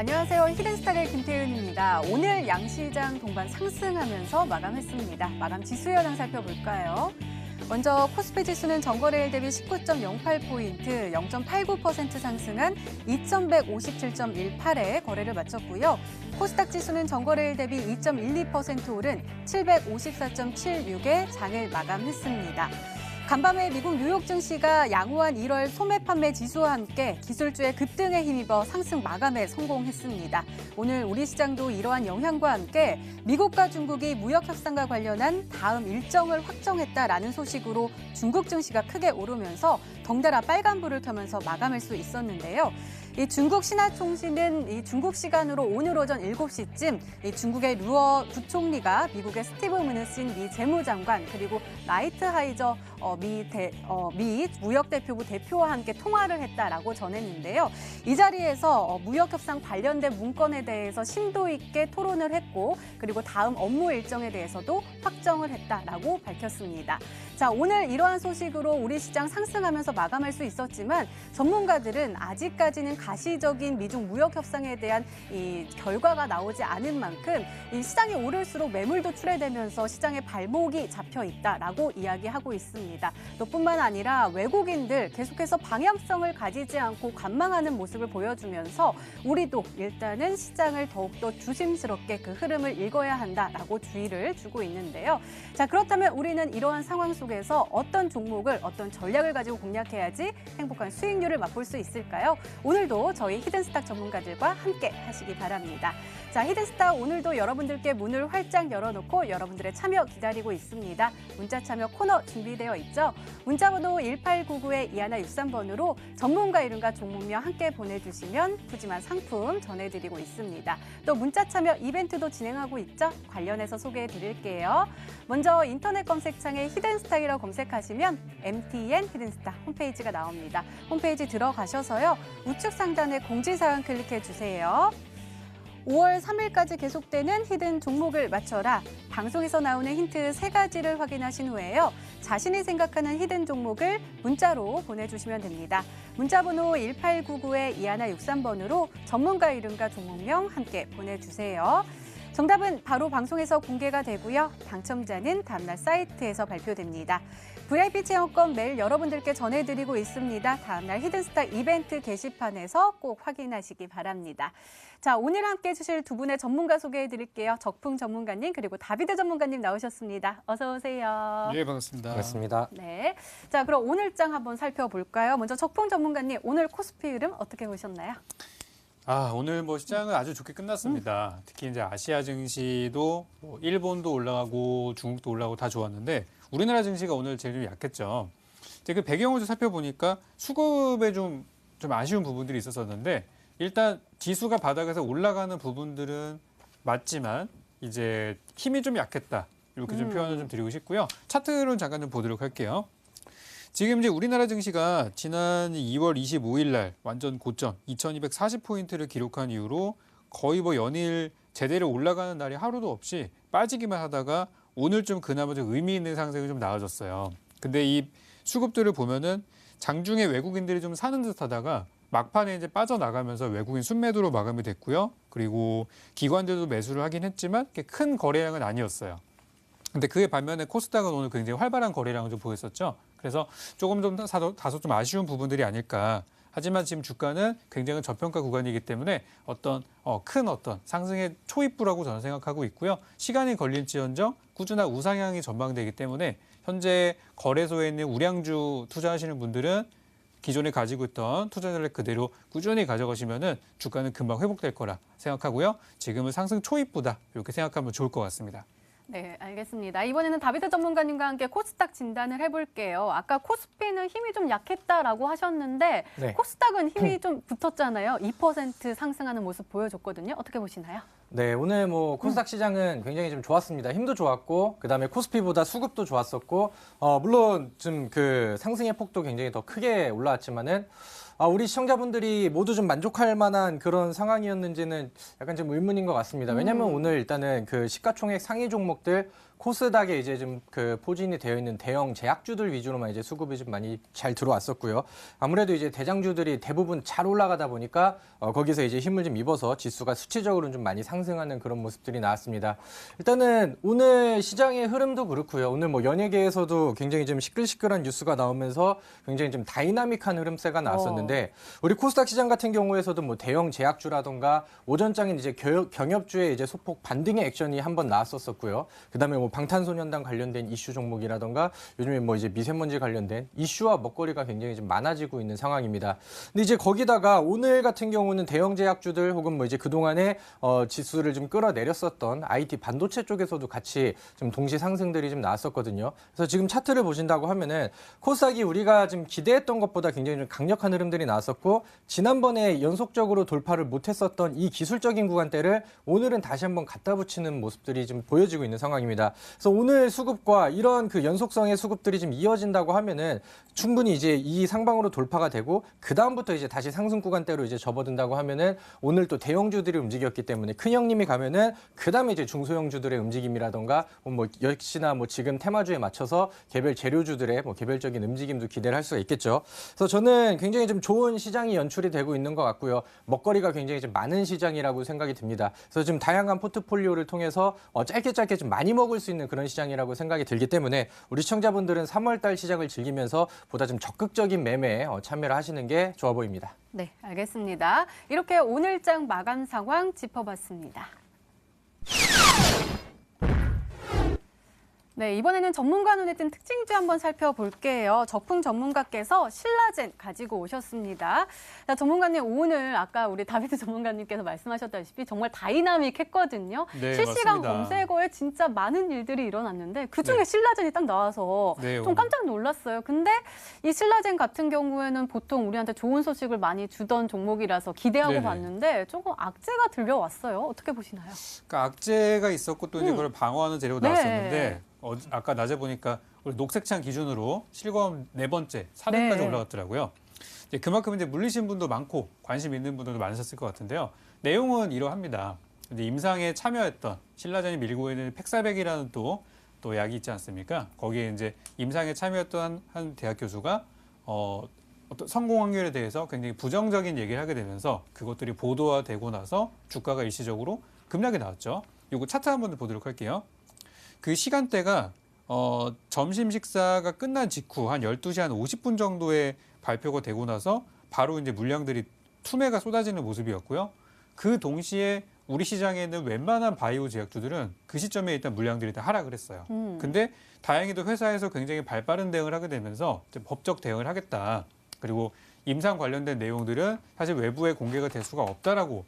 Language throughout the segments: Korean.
안녕하세요. 히든스탁의 김태윤입니다. 오늘 양시장 동반 상승하면서 마감했습니다. 마감 지수 현황 살펴볼까요? 먼저 코스피 지수는 전거래일 대비 19.08포인트, 0.89% 상승한 2157.18에 거래를 마쳤고요. 코스닥 지수는 전거래일 대비 2.12% 오른 754.76에 장을 마감했습니다. 간밤에 미국 뉴욕 증시가 양호한 1월 소매 판매 지수와 함께 기술주의 급등에 힘입어 상승 마감에 성공했습니다. 오늘 우리 시장도 이러한 영향과 함께 미국과 중국이 무역 협상과 관련한 다음 일정을 확정했다라는 소식으로 중국 증시가 크게 오르면서 덩달아 빨간불을 켜면서 마감할 수 있었는데요. 이 중국 신화통신은 이 중국 시간으로 오늘 오전 7시쯤 이 중국의 루어 부총리가 미국의 스티브 무누신 미 재무장관 그리고 라이트하이저 미 무역대표부 대표와 함께 통화를 했다라고 전했는데요. 이 자리에서 무역협상 관련된 문건에 대해서 심도 있게 토론을 했고 그리고 다음 업무 일정에 대해서도 확정을 했다라고 밝혔습니다. 자, 오늘 이러한 소식으로 우리 시장 상승하면서 마감할 수 있었지만 전문가들은 아직까지는 가시적인 미중 무역 협상에 대한 이 결과가 나오지 않은 만큼 이 시장이 오를수록 매물도 출회되면서 시장의 발목이 잡혀 있다라고 이야기하고 있습니다. 또 뿐만 아니라 외국인들 계속해서 방향성을 가지지 않고 관망하는 모습을 보여주면서 우리도 일단은 시장을 더욱더 조심스럽게 그 흐름을 읽어야 한다라고 주의를 주고 있는데요. 자, 그렇다면 우리는 이러한 상황 속에서 어떤 종목을 어떤 전략을 가지고 공략해야지 행복한 수익률을 맛볼 수 있을까요? 오늘도 저희 히든스탁 전문가들과 함께 하시기 바랍니다. 자, 히든스탁 오늘도 여러분들께 문을 활짝 열어놓고 여러분들의 참여 기다리고 있습니다. 문자 참여 코너 준비되어 있죠? 문자번호 1899-2163번으로 전문가 이름과 종목명 함께 보내주시면 푸짐한 상품 전해드리고 있습니다. 또 문자 참여 이벤트도 진행하고 있죠? 관련해서 소개해드릴게요. 먼저 인터넷 검색창에 히든스탁이라고 검색하시면 MTN 히든스탁 홈페이지가 나옵니다. 홈페이지 들어가셔서요. 우측 상단에 공지사항 클릭해주세요. 5월 3일까지 계속되는 히든 종목을 맞춰라. 방송에서 나오는 힌트 3가지를 확인하신 후에요. 자신이 생각하는 히든 종목을 문자로 보내주시면 됩니다. 문자번호 1899-2163번으로 전문가 이름과 종목명 함께 보내주세요. 정답은 바로 방송에서 공개가 되고요. 당첨자는 다음날 사이트에서 발표됩니다. VIP 체험권 매일 여러분들께 전해드리고 있습니다. 다음날 히든스탁 이벤트 게시판에서 꼭 확인하시기 바랍니다. 자, 오늘 함께 해주실 두 분의 전문가 소개해드릴게요. 적풍 전문가님 그리고 다비드 전문가님 나오셨습니다. 어서 오세요. 네, 반갑습니다. 반갑습니다. 네, 자 그럼 오늘장 한번 살펴볼까요? 먼저 적풍 전문가님, 오늘 코스피 흐름 어떻게 보셨나요? 오늘 시장은 아주 좋게 끝났습니다. 특히 이제 아시아 증시도 일본도 올라가고 중국도 올라가고 다 좋았는데 우리나라 증시가 오늘 제일 좀 약했죠. 이제 그 배경을 좀 살펴보니까 수급에 좀 아쉬운 부분들이 있었었는데 일단 지수가 바닥에서 올라가는 부분들은 맞지만 이제 힘이 좀 약했다. 이렇게 좀 표현을 좀 드리고 싶고요. 차트를 잠깐 좀 보도록 할게요. 지금 이제 우리나라 증시가 지난 2월 25일 날 완전 고점 2240포인트를 기록한 이후로 거의 연일 제대로 올라가는 날이 하루도 없이 빠지기만 하다가 오늘 좀 그나마 좀 의미 있는 상승이 좀 나아졌어요. 근데 이 수급들을 보면은 장중에 외국인들이 좀 사는 듯 하다가 막판에 이제 빠져나가면서 외국인 순매도로 마감이 됐고요. 그리고 기관들도 매수를 하긴 했지만 큰 거래량은 아니었어요. 근데 그에 반면에 코스닥은 오늘 굉장히 활발한 거래량을 좀 보였었죠. 그래서 조금 좀 다소 좀 아쉬운 부분들이 아닐까. 하지만 지금 주가는 굉장히 저평가 구간이기 때문에 큰 상승의 초입부라고 저는 생각하고 있고요. 시간이 걸릴지언정 꾸준한 우상향이 전망되기 때문에 현재 거래소에 있는 우량주 투자하시는 분들은 기존에 가지고 있던 투자 전략 그대로 꾸준히 가져가시면은 주가는 금방 회복될 거라 생각하고요. 지금은 상승 초입부다 이렇게 생각하면 좋을 것 같습니다. 네, 알겠습니다. 이번에는 다비드 전문가님과 함께 코스닥 진단을 해볼게요. 아까 코스피는 힘이 좀 약했다라고 하셨는데 네. 코스닥은 힘이 좀 붙었잖아요. 2% 상승하는 모습 보여줬거든요. 어떻게 보시나요? 네, 오늘 코스닥 시장은 굉장히 좀 좋았습니다. 힘도 좋았고, 그다음에 코스피보다 수급도 좋았었고, 물론 좀 그 상승의 폭도 굉장히 더 크게 올라왔지만은 우리 시청자분들이 모두 좀 만족할 만한 그런 상황이었는지는 약간 좀 의문인 것 같습니다. 왜냐하면 오늘 일단은 그 시가총액 상위 종목들 코스닥에 이제 좀 그 포진이 되어 있는 대형 제약주들 위주로만 이제 수급이 좀 많이 잘 들어왔었고요. 아무래도 이제 대장주들이 대부분 잘 올라가다 보니까 거기서 이제 힘을 좀 입어서 지수가 수치적으로는 좀 많이 상승하는 그런 모습들이 나왔습니다. 일단은 오늘 시장의 흐름도 그렇고요. 오늘 뭐 연예계에서도 굉장히 좀 시끌시끌한 뉴스가 나오면서 굉장히 좀 다이나믹한 흐름세가 나왔었는데 우리 코스닥 시장 같은 경우에서도 뭐 대형 제약주라던가 오전장인 이제 경협주의 이제 소폭 반등의 액션이 한번 나왔었고요. 그다음에 뭐 방탄소년단 관련된 이슈 종목이라던가 요즘에 뭐 이제 미세먼지 관련된 이슈와 먹거리가 굉장히 좀 많아지고 있는 상황입니다. 근데 이제 거기다가 오늘 같은 경우는 대형 제약주들 혹은 뭐 이제 그동안에 지수를 좀 끌어내렸었던 IT 반도체 쪽에서도 같이 좀 동시 상승들이 좀 나왔었거든요. 그래서 지금 차트를 보신다고 하면은 코스닥이 우리가 좀 기대했던 것보다 굉장히 좀 강력한 흐름들이 나왔었고 지난번에 연속적으로 돌파를 못했었던 이 기술적인 구간대를 오늘은 다시 한번 갖다 붙이는 모습들이 좀 보여지고 있는 상황입니다. 그래서 오늘 수급과 이런 그 연속성의 수급들이 좀 이어진다고 하면은 충분히 이제 이 상방으로 돌파가 되고 그 다음부터 이제 다시 상승 구간대로 이제 접어든다고 하면은 오늘 또 대형주들이 움직였기 때문에 큰 형님이 가면은 그 다음에 이제 중소형주들의 움직임이라던가 뭐 역시나 뭐 지금 테마주에 맞춰서 개별 재료주들의 뭐 개별적인 움직임도 기대를 할 수가 있겠죠. 그래서 저는 굉장히 좀 좋은 시장이 연출이 되고 있는 것 같고요. 먹거리가 굉장히 좀 많은 시장이라고 생각이 듭니다. 그래서 좀 다양한 포트폴리오를 통해서 짧게 좀 많이 먹을 수 있는 그런 시장이라고 생각이 들기 때문에 우리 시청자분들은 3월달 시작을 즐기면서 보다 좀 적극적인 매매에 참여를 하시는 게 좋아 보입니다. 네, 알겠습니다. 이렇게 오늘장 마감 상황 짚어봤습니다. 네, 이번에는 전문가 눈에 띈 특징주 한번 살펴볼게요. 적풍 전문가께서 신라젠 가지고 오셨습니다. 자, 전문가님 오늘 아까 우리 다비드 전문가님께서 말씀하셨다시피 정말 다이나믹했거든요. 네, 실시간 맞습니다. 검색어에 진짜 많은 일들이 일어났는데 그중에 네. 신라젠이 딱 나와서 네, 좀 깜짝 놀랐어요. 근데 이 신라젠 같은 경우에는 보통 우리한테 좋은 소식을 많이 주던 종목이라서 기대하고 네네. 봤는데 조금 악재가 들려왔어요. 어떻게 보시나요? 그러니까 악재가 있었고 또 이제 그걸 방어하는 재료가 네. 나왔었는데 아까 낮에 보니까 우리 녹색창 기준으로 실검 4번째 4등까지 네. 올라갔더라고요. 이제 그만큼 이제 물리신 분도 많고 관심 있는 분들도 많으셨을 것 같은데요. 내용은 이러합니다. 이제 임상에 참여했던 신라젠이 밀고 있는 팩사백이라는 또 약이 있지 않습니까? 거기에 이제 임상에 참여했던 한 대학 교수가 어떤 성공 확률에 대해서 굉장히 부정적인 얘기를 하게 되면서 그것들이 보도화되고 나서 주가가 일시적으로 급락이 나왔죠. 이거 차트 한번 보도록 할게요. 그 시간대가 점심 식사가 끝난 직후 한 12시 한 50분 정도에 발표가 되고 나서 바로 이제 물량들이 투매가 쏟아지는 모습이었고요. 그 동시에 우리 시장에 있는 웬만한 바이오 제약주들은 그 시점에 일단 물량들이 다 하락을 했어요. 근데 다행히도 회사에서 굉장히 발빠른 대응을 하게 되면서 이제 법적 대응을 하겠다. 그리고 임상 관련된 내용들은 사실 외부에 공개가 될 수가 없다라고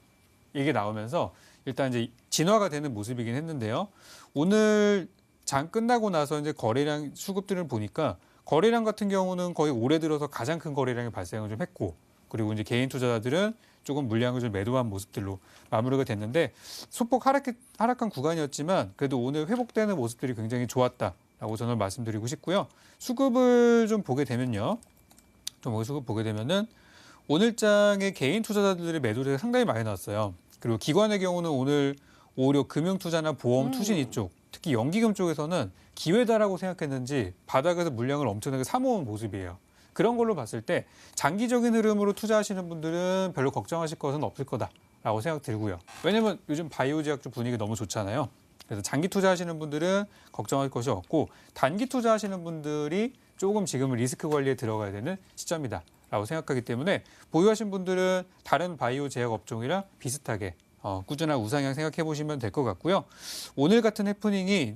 얘기 나오면서 일단 이제 진화가 되는 모습이긴 했는데요. 오늘 장 끝나고 나서 이제 거래량 수급들을 보니까 거래량 같은 경우는 거의 올해 들어서 가장 큰 거래량이 발생을 좀 했고 그리고 이제 개인 투자자들은 조금 물량을 좀 매도한 모습들로 마무리가 됐는데 소폭 하락한 구간이었지만 그래도 오늘 회복되는 모습들이 굉장히 좋았다라고 저는 말씀드리고 싶고요. 수급을 좀 보게 되면요. 수급 보게 되면은 오늘장에 개인 투자자들의 매도세가 상당히 많이 나왔어요. 그리고 기관의 경우는 오늘 오히려 금융투자나 보험, 투신 이쪽, 특히 연기금 쪽에서는 기회다라고 생각했는지 바닥에서 물량을 엄청나게 사모은 모습이에요. 그런 걸로 봤을 때 장기적인 흐름으로 투자하시는 분들은 별로 걱정하실 것은 없을 거다라고 생각 들고요. 왜냐면 요즘 바이오 제약주 분위기 너무 좋잖아요. 그래서 장기 투자하시는 분들은 걱정할 것이 없고 단기 투자하시는 분들이 조금 지금은 리스크 관리에 들어가야 되는 시점이다라고 생각하기 때문에 보유하신 분들은 다른 바이오 제약 업종이랑 비슷하게 꾸준한 우상향 생각해 보시면 될 것 같고요. 오늘 같은 해프닝이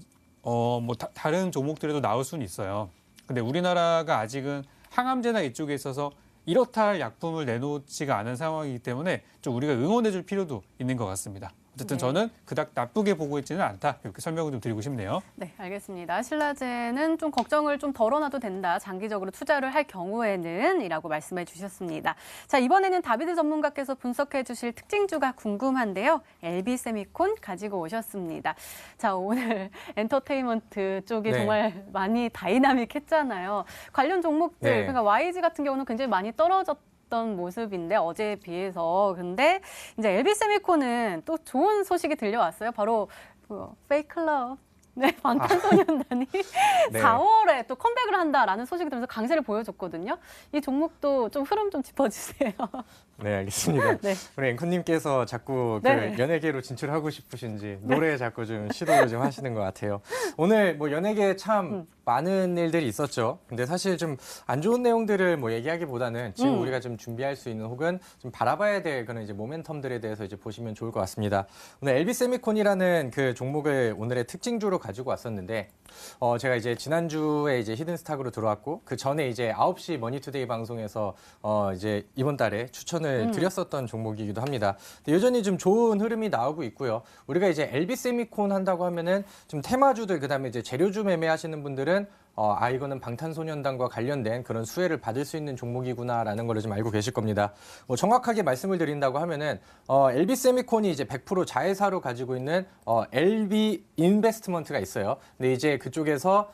다른 종목들에도 나올 수는 있어요. 근데 우리나라가 아직은 항암제나 이쪽에 있어서 이렇다 할 약품을 내놓지가 않은 상황이기 때문에 좀 우리가 응원해 줄 필요도 있는 것 같습니다. 어쨌든 네. 저는 그닥 나쁘게 보고 있지는 않다. 이렇게 설명을 좀 드리고 싶네요. 네, 알겠습니다. 신라젠은 좀 걱정을 좀 덜어놔도 된다. 장기적으로 투자를 할 경우에는 이라고 말씀해 주셨습니다. 자, 이번에는 다비드 전문가께서 분석해 주실 특징주가 궁금한데요. LB세미콘 가지고 오셨습니다. 자, 오늘 엔터테인먼트 쪽이 네. 정말 많이 다이나믹했잖아요. 관련 종목들, 네. 그러니까 YG 같은 경우는 굉장히 많이 떨어졌 좋았던 모습인데 어제에 비해서. 근데 이제 LB세미콘은 또 좋은 소식이 들려왔어요. 바로 페이클럽. 네, 방탄소년단이 네. 4월에 또 컴백을 한다라는 소식이 들면서 강세를 보여줬거든요. 이 종목도 좀 흐름 좀 짚어주세요. 네, 알겠습니다. 네. 우리 앵커님께서 자꾸 네. 그 연예계로 진출하고 싶으신지 노래에 자꾸 좀 시도를 좀 하시는 것 같아요. 오늘 뭐 연예계에 참 많은 일들이 있었죠. 근데 사실 좀 안 좋은 내용들을 뭐 얘기하기보다는 지금 우리가 좀 준비할 수 있는 혹은 좀 바라봐야 될 그런 이제 모멘텀들에 대해서 이제 보시면 좋을 것 같습니다. 오늘 LB세미콘이라는 그 종목을 오늘의 특징주로 가지고 왔었는데 제가 이제 지난주에 이제 히든스탁으로 들어왔고 그 전에 이제 9시 머니투데이 방송에서 이제 이번 달에 추천을 드렸었던 종목이기도 합니다. 근데 여전히 좀 좋은 흐름이 나오고 있고요. 우리가 이제 LB세미콘 한다고 하면은 좀 테마주들 그다음에 이제 재료주 매매하시는 분들은 이거는 방탄소년단과 관련된 그런 수혜를 받을 수 있는 종목이구나라는 걸 좀 알고 계실 겁니다. 정확하게 말씀을 드린다고 하면은 LB세미콘이 이제 100% 자회사로 가지고 있는 LB 인베스트먼트가 있어요. 근데 이제 그쪽에서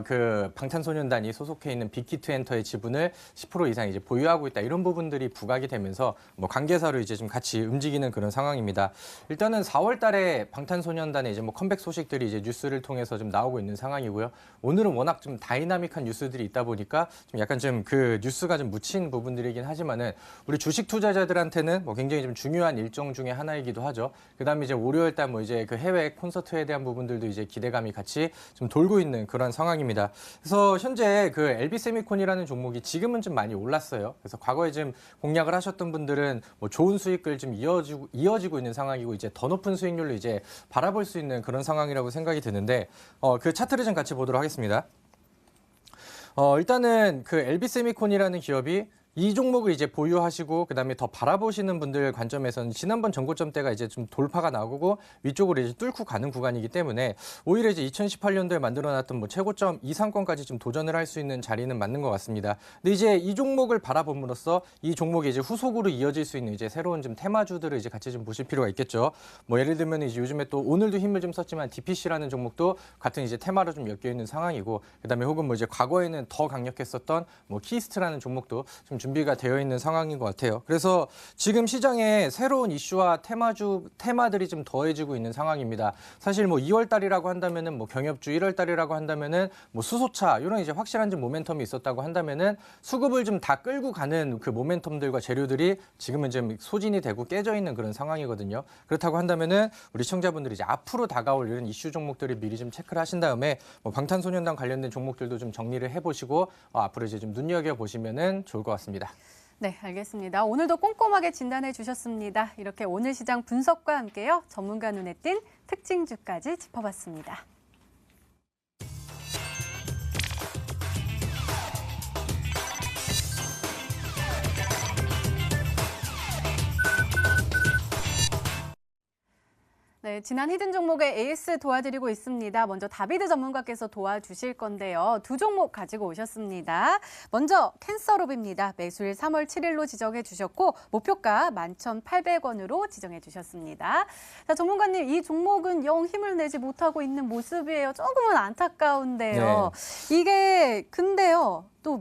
그 방탄소년단이 소속해 있는 빅히트엔터의 지분을 10% 이상 이제 보유하고 있다. 이런 부분들이 부각이 되면서 뭐 관계사로 이제 좀 같이 움직이는 그런 상황입니다. 일단은 4월 달에 방탄소년단의 이제 뭐 컴백 소식들이 이제 뉴스를 통해서 좀 나오고 있는 상황이고요. 오늘은 워낙 좀 다이나믹한 뉴스들이 있다 보니까 좀 약간 좀 그 뉴스가 좀 묻힌 부분들이긴 하지만은 우리 주식 투자자들한테는 뭐 굉장히 좀 중요한 일정 중에 하나이기도 하죠. 그다음에 이제 월요일 달 뭐 이제 그 해외 콘서트에 대한 부분들도 이제 기대감이 같이 좀 돌고 있는 그런 상황입니다. 그래서 현재 그 LB세미콘이라는 종목이 지금은 좀 많이 올랐어요. 그래서 과거에 좀 공략을 하셨던 분들은 뭐 좋은 수익을 좀 이어지고 있는 상황이고 이제 더 높은 수익률로 이제 바라볼 수 있는 그런 상황이라고 생각이 드는데 그 차트를 좀 같이 보도록 하겠습니다. 일단은 그 LB세미콘이라는 기업이 이 종목을 이제 보유하시고 그다음에 더 바라보시는 분들 관점에서는 지난번 전고점대가 이제 좀 돌파가 나오고 위쪽으로 이제 뚫고 가는 구간이기 때문에 오히려 이제 2018년도에 만들어놨던 뭐 최고점 이상권까지 좀 도전을 할 수 있는 자리는 맞는 것 같습니다. 근데 이제 이 종목을 바라봄으로써 이 종목이 이제 후속으로 이어질 수 있는 이제 새로운 좀 테마주들을 이제 같이 좀 보실 필요가 있겠죠. 뭐 예를 들면 이제 요즘에 또 오늘도 힘을 좀 썼지만 DPC라는 종목도 같은 이제 테마로 좀 엮여 있는 상황이고 그다음에 혹은 뭐 이제 과거에는 더 강력했었던 뭐 키스트라는 종목도 좀 준비가 되어 있는 상황인 것 같아요. 그래서 지금 시장에 새로운 이슈와 테마들이 좀 더해지고 있는 상황입니다. 사실 뭐 2월 달이라고 한다면은 뭐 경협주 1월 달이라고 한다면은 뭐 수소차 이런 이제 확실한 좀 모멘텀이 있었다고 한다면은 수급을 좀 다 끌고 가는 그 모멘텀들과 재료들이 지금은 좀 소진이 되고 깨져 있는 그런 상황이거든요. 그렇다고 한다면은 우리 시청자분들이 이제 앞으로 다가올 이런 이슈 종목들을 미리 좀 체크를 하신 다음에 뭐 방탄소년단 관련된 종목들도 좀 정리를 해보시고 앞으로 이제 좀 눈여겨 보시면은 좋을 것 같습니다. 네, 알겠습니다. 오늘도 꼼꼼하게 진단해 주셨습니다. 이렇게 오늘 시장 분석과 함께요. 전문가 눈에 띈 특징주까지 짚어봤습니다. 네, 지난 히든 종목의 에이스 도와드리고 있습니다. 먼저 다비드 전문가께서 도와주실 건데요. 두 종목 가지고 오셨습니다. 먼저 캔서롭입니다. 매수일 3월 7일로 지정해 주셨고 목표가 11,800원으로 지정해 주셨습니다. 자, 전문가님, 이 종목은 영 힘을 내지 못하고 있는 모습이에요. 조금은 안타까운데요. 이게 근데요. 또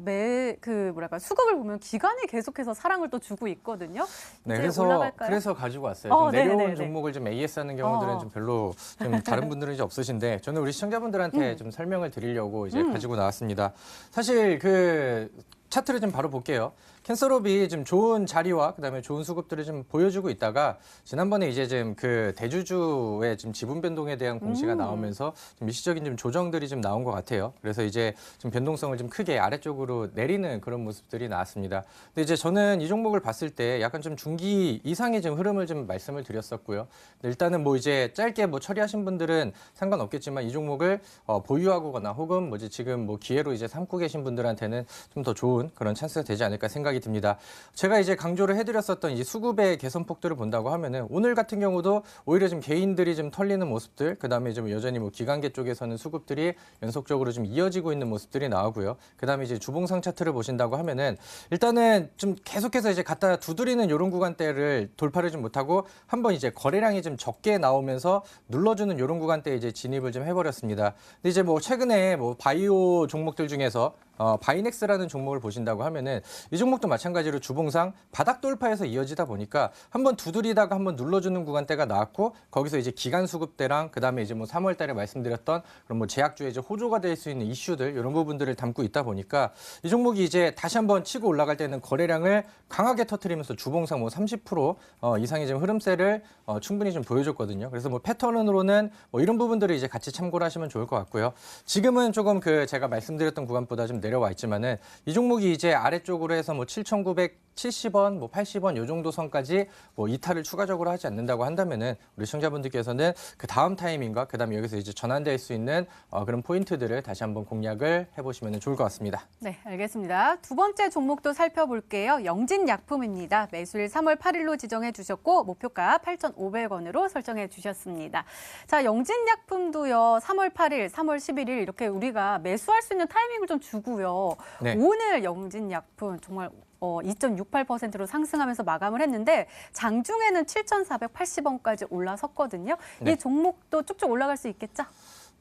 수급을 보면 기관이 계속해서 사랑을 또 주고 있거든요. 네, 이제 올라갈까요? 그래서 가지고 왔어요. 좀 내려온 네네네. 종목을 좀 AS 하는 경우들은 좀 별로 좀 다른 분들은 이제 없으신데 저는 우리 시청자분들한테 좀 설명을 드리려고 이제 가지고 나왔습니다. 사실 그 차트를 좀 바로 볼게요. 캔서롭이 좀 좋은 자리와 그다음에 좋은 수급들을 좀 보여주고 있다가 지난번에 이제 좀 그 대주주의 좀 지분 변동에 대한 공시가 나오면서 좀 일시적인 좀 조정들이 좀 나온 것 같아요. 그래서 이제 좀 변동성을 좀 크게 아래쪽으로 내리는 그런 모습들이 나왔습니다. 근데 이제 저는 이 종목을 봤을 때 약간 좀 중기 이상의 좀 흐름을 좀 말씀을 드렸었고요. 일단은 뭐 이제 짧게 뭐 처리하신 분들은 상관없겠지만 이 종목을 보유하거나 혹은 뭐지 지금 뭐 기회로 이제 삼고 계신 분들한테는 좀 더 좋은 그런 찬스가 되지 않을까 생각이 듭니다. 제가 이제 강조를 해드렸었던 이 수급의 개선폭들을 본다고 하면은 오늘 같은 경우도 오히려 좀 개인들이 좀 털리는 모습들, 그 다음에 좀 여전히 뭐 기관계 쪽에서는 수급들이 연속적으로 좀 이어지고 있는 모습들이 나오고요. 그 다음에 이제 주봉상 차트를 보신다고 하면은 일단은 좀 계속해서 이제 갖다 두드리는 이런 구간대를 돌파를 좀 못하고 한번 이제 거래량이 좀 적게 나오면서 눌러주는 이런 구간대에 이제 진입을 좀 해버렸습니다. 근데 이제 뭐 최근에 뭐 바이오 종목들 중에서 바이넥스라는 종목을 보신다고 하면은 이 종목도 마찬가지로 주봉상 바닥 돌파에서 이어지다 보니까 한번 두드리다가 한번 눌러주는 구간대가 나왔고 거기서 이제 기간 수급대랑 그다음에 이제 뭐 3월달에 말씀드렸던 그런 뭐 제약주의 이제 호조가 될 수 있는 이슈들 이런 부분들을 담고 있다 보니까 이 종목이 이제 다시 한번 치고 올라갈 때는 거래량을 강하게 터뜨리면서 주봉상 뭐 30% 이상의 지금 흐름세를 충분히 좀 보여줬거든요. 그래서 뭐 패턴으로는 뭐 이런 부분들을 이제 같이 참고를 하시면 좋을 것 같고요. 지금은 조금 그 제가 말씀드렸던 구간보다 좀 내려와 있지만은 이 종목이 이제 아래쪽으로 해서 뭐 7,970원, 뭐 80원 요 정도 선까지 뭐 이탈을 추가적으로 하지 않는다고 한다면은 우리 시청자분들께서는 그 다음 타이밍과 그다음에 여기서 이제 전환될 수 있는 그런 포인트들을 다시 한번 공략을 해보시면 좋을 것 같습니다. 네, 알겠습니다. 두 번째 종목도 살펴볼게요. 영진약품입니다. 매수일 3월 8일로 지정해 주셨고 목표가 8,500원으로 설정해 주셨습니다. 자, 영진약품도요. 3월 8일, 3월 11일 이렇게 우리가 매수할 수 있는 타이밍을 좀 주고요. 네. 오늘 영진약품 정말 2.68%로 상승하면서 마감을 했는데 장중에는 7,480원까지 올라섰거든요. 네. 이 종목도 쭉쭉 올라갈 수 있겠죠?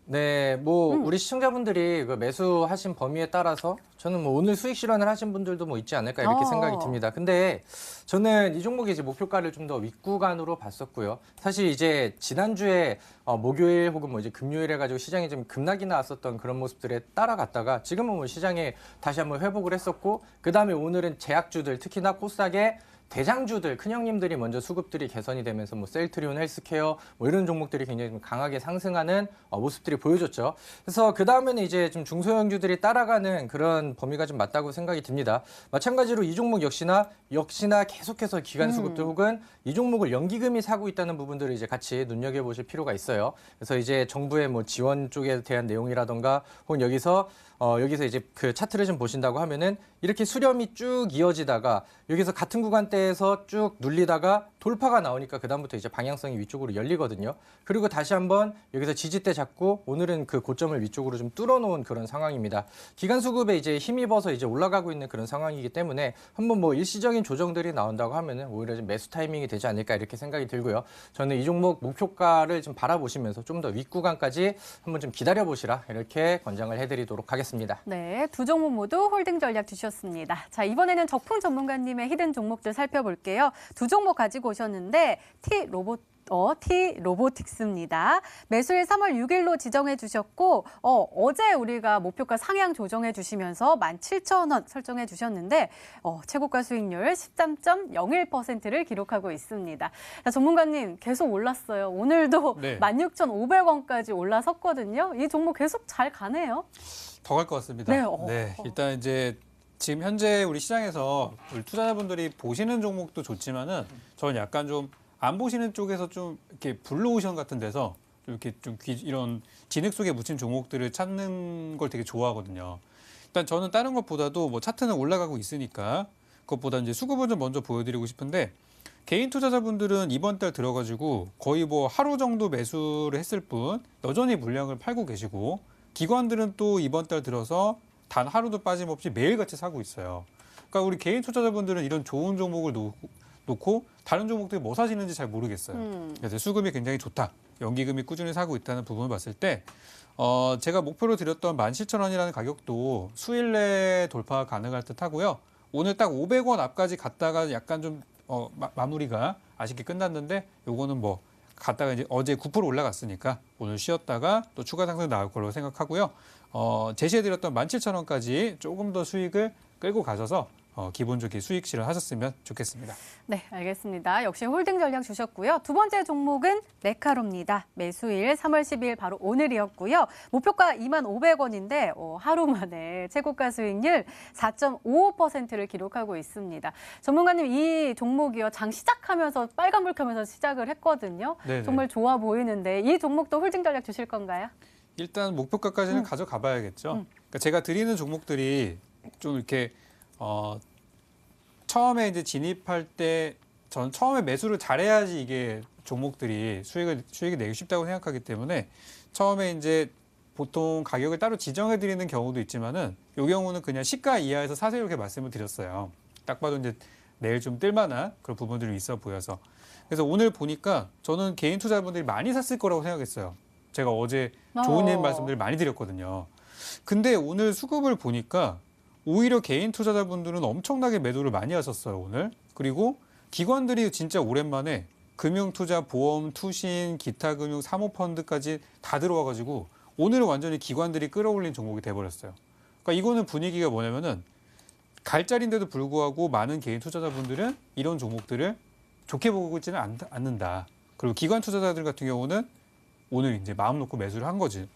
네, 뭐 우리 시청자분들이 그 매수하신 범위에 따라서 저는 뭐 오늘 수익 실현을 하신 분들도 뭐 있지 않을까 이렇게 생각이 듭니다. 근데 저는 이 종목의 이제 목표가를 좀 더 윗구간으로 봤었고요. 사실 이제 지난주에 목요일 혹은 뭐 이제 금요일 해가지고 시장이 좀 급락이 나왔었던 그런 모습들에 따라갔다가 지금은 뭐 시장에 다시 한번 회복을 했었고 그 다음에 오늘은 제약주들 특히나 코스닥의 대장주들, 큰형님들이 먼저 수급들이 개선이 되면서 뭐 셀트리온, 헬스케어 뭐 이런 종목들이 굉장히 좀 강하게 상승하는 모습들이 보여줬죠. 그래서 그 다음에는 이제 좀 중소형주들이 따라가는 그런 범위가 좀 맞다고 생각이 듭니다. 마찬가지로 이 종목 역시나 계속해서 기간 수급들 혹은 이 종목을 연기금이 사고 있다는 부분들을 이제 같이 눈여겨보실 필요가 있어요. 그래서 이제 정부의 뭐 지원 쪽에 대한 내용이라던가 혹은 여기서 이제 그 차트를 좀 보신다고 하면은 이렇게 수렴이 쭉 이어지다가 여기서 같은 구간대에서 쭉 눌리다가 돌파가 나오니까 그다음부터 이제 방향성이 위쪽으로 열리거든요. 그리고 다시 한번 여기서 지지대 잡고 오늘은 그 고점을 위쪽으로 좀 뚫어놓은 그런 상황입니다. 기간 수급에 이제 힘입어서 이제 올라가고 있는 그런 상황이기 때문에 한번 뭐 일시적인 조정들이 나온다고 하면은 오히려 좀 매수 타이밍이 되지 않을까 이렇게 생각이 들고요. 저는 이 종목 목표가를 좀 바라보시면서 좀 더 윗구간까지 한번 좀 기다려보시라 이렇게 권장을 해드리도록 하겠습니다. 네, 두 종목 모두 홀딩 전략 주셨습니다. 자, 이번에는 적풍 전문가님의 히든 종목들 살펴볼게요. 두 종목 가지고 오셨는데 T로보틱스입니다. 매수일 3월 6일로 지정해 주셨고 어제 우리가 목표가 상향 조정해 주시면서 17,000원 설정해 주셨는데 최고가 수익률 13.01%를 기록하고 있습니다. 자, 전문가님 계속 올랐어요. 오늘도 네. 16,500원까지 올라섰거든요. 이 종목 계속 잘 가네요. 더 갈 것 같습니다. 네, 일단 이제 지금 현재 우리 시장에서 우리 투자자분들이 보시는 종목도 좋지만은 저는 약간 좀 안 보시는 쪽에서 좀 이렇게 블루오션 같은 데서 좀 이렇게 좀 이런 진흙 속에 묻힌 종목들을 찾는 걸 되게 좋아하거든요. 일단 저는 다른 것보다도 뭐 차트는 올라가고 있으니까 그것보다 이제 수급을 좀 먼저 보여드리고 싶은데 개인 투자자분들은 이번 달 들어가지고 거의 뭐 하루 정도 매수를 했을 뿐 여전히 물량을 팔고 계시고 기관들은 또 이번 달 들어서 단 하루도 빠짐없이 매일같이 사고 있어요. 그러니까 우리 개인 투자자분들은 이런 좋은 종목을 놓고 다른 종목들이 뭐 사시는지 잘 모르겠어요. 그래서 수급이 굉장히 좋다. 연기금이 꾸준히 사고 있다는 부분을 봤을 때 제가 목표로 드렸던 17,000원이라는 가격도 수일 내에 돌파가 가능할 듯 하고요. 오늘 딱 500원 앞까지 갔다가 약간 좀 마무리가 아쉽게 끝났는데 요거는 뭐 갔다가 이제 어제 9% 올라갔으니까 오늘 쉬었다가 또 추가 상승 나올 걸로 생각하고요. 제시해드렸던 17,000원까지 조금 더 수익을 끌고 가셔서 기본적인 수익 실현하셨으면 좋겠습니다. 네, 알겠습니다. 역시 홀딩 전략 주셨고요. 두 번째 종목은 메카로입니다. 매수일 3월 12일 바로 오늘이었고요. 목표가 25,500원인데 하루 만에 최고가 수익률 4.55%를 기록하고 있습니다. 전문가님, 이 종목이요. 장 시작하면서 빨간불 켜면서 시작을 했거든요. 네네. 정말 좋아 보이는데 이 종목도 홀딩 전략 주실 건가요? 일단 목표가까지는 가져가 봐야겠죠. 그러니까 제가 드리는 종목들이 좀 이렇게 처음에 이제 진입할 때 전 처음에 매수를 잘해야지 이게 종목들이 수익이 내기 쉽다고 생각하기 때문에 처음에 이제 보통 가격을 따로 지정해 드리는 경우도 있지만은 이 경우는 그냥 시가 이하에서 사세요 이렇게 말씀을 드렸어요. 딱 봐도 이제 내일 좀 뜰만한 그런 부분들이 있어 보여서. 그래서 오늘 보니까 저는 개인 투자자분들이 많이 샀을 거라고 생각했어요. 제가 어제 좋은 일 말씀들을 많이 드렸거든요. 근데 오늘 수급을 보니까 오히려 개인 투자자분들은 엄청나게 매도를 많이 하셨어요, 오늘. 그리고 기관들이 진짜 오랜만에 금융투자, 보험, 투신, 기타 금융, 사모펀드까지 다 들어와가지고 오늘은 완전히 기관들이 끌어올린 종목이 돼버렸어요. 그러니까 이거는 분위기가 뭐냐면은 갈자리인데도 불구하고 많은 개인 투자자분들은 이런 종목들을 좋게 보고 있지는 않는다. 그리고 기관 투자자들 같은 경우는 오늘 이제 마음 놓고 매수를 한 거죠.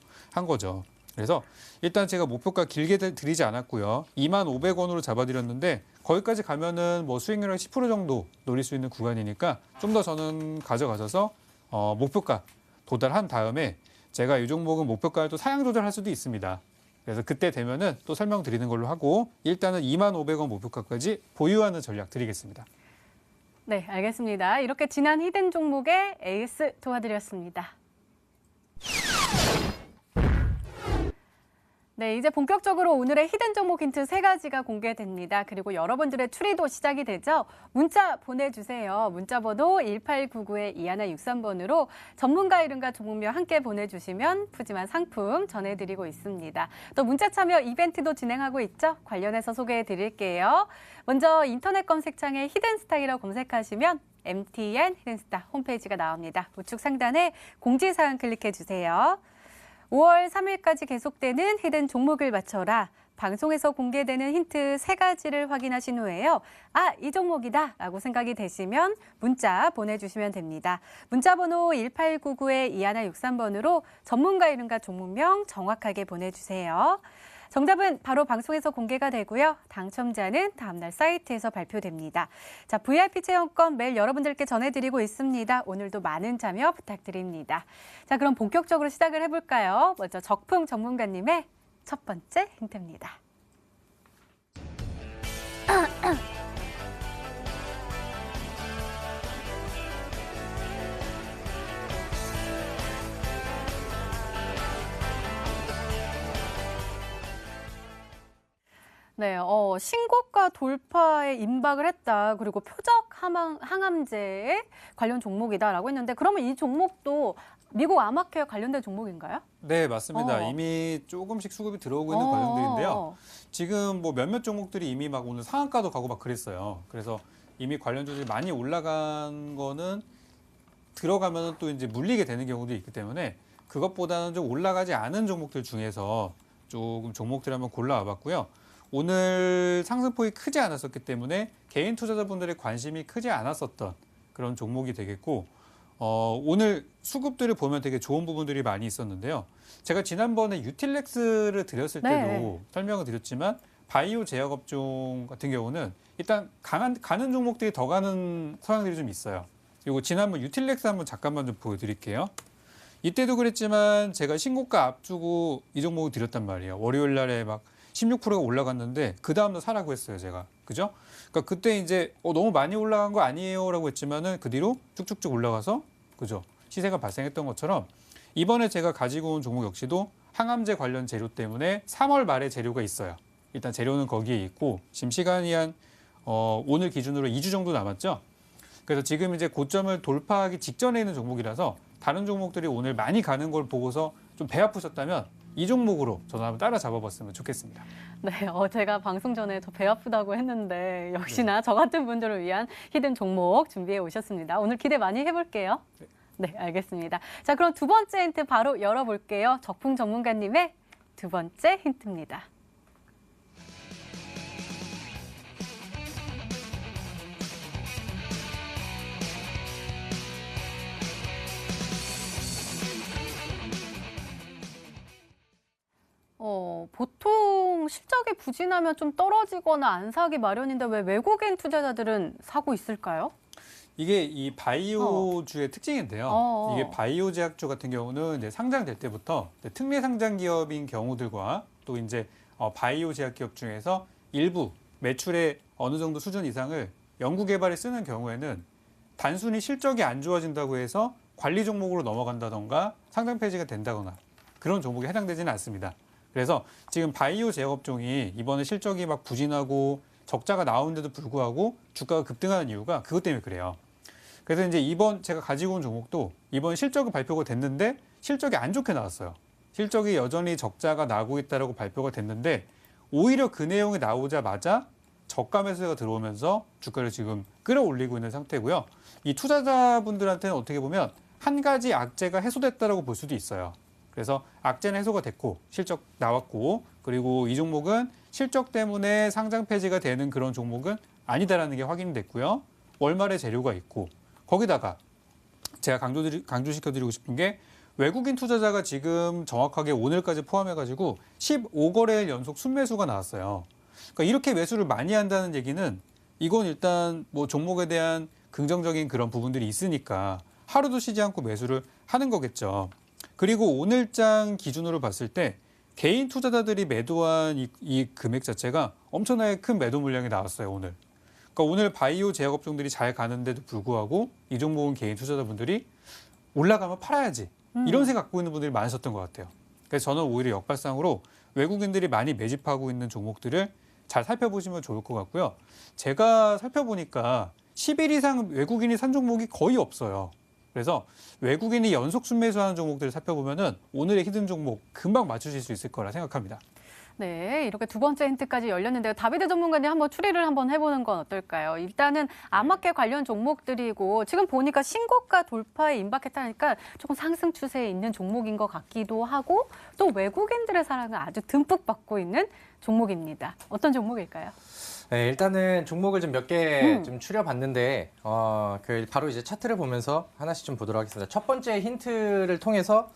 그래서 일단 제가 목표가 길게 드리지 않았고요. 25,000원으로 잡아드렸는데 거기까지 가면은 뭐 수익률 10% 정도 노릴 수 있는 구간이니까 좀 더 저는 가져가셔서 목표가 도달한 다음에 제가 이 종목은 목표가를 또 상향 조절할 수도 있습니다. 그래서 그때 되면은 또 설명드리는 걸로 하고 일단은 25,000원 목표가까지 보유하는 전략 드리겠습니다. 네, 알겠습니다. 이렇게 지난 히든 종목의 에이스 도와드렸습니다. 네, 이제 본격적으로 오늘의 히든 종목 힌트 3가지가 공개됩니다. 그리고 여러분들의 추리도 시작이 되죠. 문자 보내주세요. 문자 번호 1899-2163번으로 전문가 이름과 종목명 함께 보내주시면 푸짐한 상품 전해드리고 있습니다. 또 문자 참여 이벤트도 진행하고 있죠. 관련해서 소개해드릴게요. 먼저 인터넷 검색창에 히든스타이라 검색하시면 MTN 히든스타 홈페이지가 나옵니다. 우측 상단에 공지사항 클릭해주세요. 5월 3일까지 계속되는 히든 종목을 맞춰라. 방송에서 공개되는 힌트 3가지를 확인하신 후에요. 아, 이 종목이다 라고 생각이 되시면 문자 보내주시면 됩니다. 문자 번호 1899-2163번으로 전문가 이름과 종목명 정확하게 보내주세요. 정답은 바로 방송에서 공개가 되고요. 당첨자는 다음날 사이트에서 발표됩니다. 자, VIP 체험권 매일 여러분들께 전해드리고 있습니다. 오늘도 많은 참여 부탁드립니다. 자, 그럼 본격적으로 시작을 해볼까요? 먼저 적풍 전문가님의 첫 번째 힌트입니다. 네, 신고가 돌파에 임박을 했다. 그리고 표적 항암제 관련 종목이다라고 했는데 그러면 이 종목도 미국 아마케어 관련된 종목인가요? 네, 맞습니다. 이미 조금씩 수급이 들어오고 있는 과정들인데요. 지금 뭐 몇몇 종목들이 이미 막 오늘 상한가도 가고 막 그랬어요. 그래서 이미 관련주들이 많이 올라간 거는 들어가면 또 이제 물리게 되는 경우도 있기 때문에 그것보다는 좀 올라가지 않은 종목들 중에서 조금 종목들 한번 골라와 봤고요. 오늘 상승폭이 크지 않았었기 때문에 개인 투자자분들의 관심이 크지 않았었던 그런 종목이 되겠고 오늘 수급들을 보면 되게 좋은 부분들이 많이 있었는데요. 제가 지난번에 유틸렉스를 드렸을 때도 설명을 드렸지만 바이오 제약업종 같은 경우는 일단 가는 종목들이 더 가는 성향들이 좀 있어요. 그리고 지난번 유틸렉스 한번 잠깐만 좀 보여드릴게요. 이때도 그랬지만 제가 신고가 앞두고 이 종목을 드렸단 말이에요. 월요일 날에 막 16%가 올라갔는데 그 다음날 사라고 했어요, 제가. 그죠? 그러니까 그때 이제 너무 많이 올라간 거 아니에요라고 했지만은 그 뒤로 쭉쭉쭉 올라가서 그죠? 시세가 발생했던 것처럼 이번에 제가 가지고 온 종목 역시도 항암제 관련 재료 때문에 3월 말에 재료가 있어요. 일단 재료는 거기에 있고 지금 시간이 한 오늘 기준으로 2주 정도 남았죠. 그래서 지금 이제 고점을 돌파하기 직전에 있는 종목이라서 다른 종목들이 오늘 많이 가는 걸 보고서 좀 배 아프셨다면 이 종목으로 저도 한번 따라 잡아봤으면 좋겠습니다. 네, 제가 방송 전에 저 배 아프다고 했는데 역시나 저 같은 분들을 위한 히든 종목 준비해 오셨습니다. 오늘 기대 많이 해볼게요. 네, 알겠습니다. 자, 그럼 두 번째 힌트 바로 열어볼게요. 적풍 전문가님의 두 번째 힌트입니다. 보통 실적이 부진하면 좀 떨어지거나 안 사기 마련인데 왜 외국인 투자자들은 사고 있을까요? 이게 이 바이오주의 특징인데요. 이게 바이오 제약주 같은 경우는 이제 상장될 때부터 특례 상장 기업인 경우들과 또 이제 바이오 제약 기업 중에서 일부 매출의 어느 정도 수준 이상을 연구 개발에 쓰는 경우에는 단순히 실적이 안 좋아진다고 해서 관리 종목으로 넘어간다던가 상장 폐지가 된다거나 그런 종목에 해당되지는 않습니다. 그래서 지금 바이오 제약업종이 이번에 실적이 막 부진하고 적자가 나오는데도 불구하고 주가가 급등하는 이유가 그것 때문에 그래요. 그래서 이제 이번 제가 가지고 온 종목도 이번 실적이 발표가 됐는데 실적이 안 좋게 나왔어요. 실적이 여전히 적자가 나고 있다라고 발표가 됐는데 오히려 그 내용이 나오자마자 저가 매수가 들어오면서 주가를 지금 끌어올리고 있는 상태고요. 이 투자자분들한테는 어떻게 보면 한 가지 악재가 해소됐다라고 볼 수도 있어요. 그래서 악재는 해소가 됐고 실적 나왔고 그리고 이 종목은 실적 때문에 상장 폐지가 되는 그런 종목은 아니다라는 게 확인됐고요. 월말에 재료가 있고 거기다가 제가 강조시켜드리고 싶은 게 외국인 투자자가 지금 정확하게 오늘까지 포함해가지고 15거래일 연속 순매수가 나왔어요. 그러니까 이렇게 매수를 많이 한다는 얘기는 이건 일단 뭐 종목에 대한 긍정적인 그런 부분들이 있으니까 하루도 쉬지 않고 매수를 하는 거겠죠. 그리고 오늘장 기준으로 봤을 때 개인 투자자들이 매도한 이 금액 자체가 엄청나게 큰 매도 물량이 나왔어요, 오늘. 그러니까 오늘 바이오 제약 업종들이 잘 가는데도 불구하고 이 종목은 개인 투자자분들이 올라가면 팔아야지. 이런 생각 갖고 있는 분들이 많으셨던 것 같아요. 그래서 저는 오히려 역발상으로 외국인들이 많이 매집하고 있는 종목들을 잘 살펴보시면 좋을 것 같고요. 제가 살펴보니까 10일 이상 외국인이 산 종목이 거의 없어요. 그래서 외국인이 연속 순매수하는 종목들을 살펴보면은 오늘의 히든 종목 금방 맞추실 수 있을 거라 생각합니다. 네, 이렇게 두 번째 힌트까지 열렸는데요. 다비드 전문가님 한번 추리를 한번 해보는 건 어떨까요? 일단은 암마켓 관련 종목들이고 지금 보니까 신고가 돌파에 임박했다니까 조금 상승 추세에 있는 종목인 것 같기도 하고 또 외국인들의 사랑을 아주 듬뿍 받고 있는 종목입니다. 어떤 종목일까요? 네, 일단은 종목을 좀 몇 개 좀 추려봤는데, 바로 이제 차트를 보면서 하나씩 좀 보도록 하겠습니다. 첫 번째 힌트를 통해서,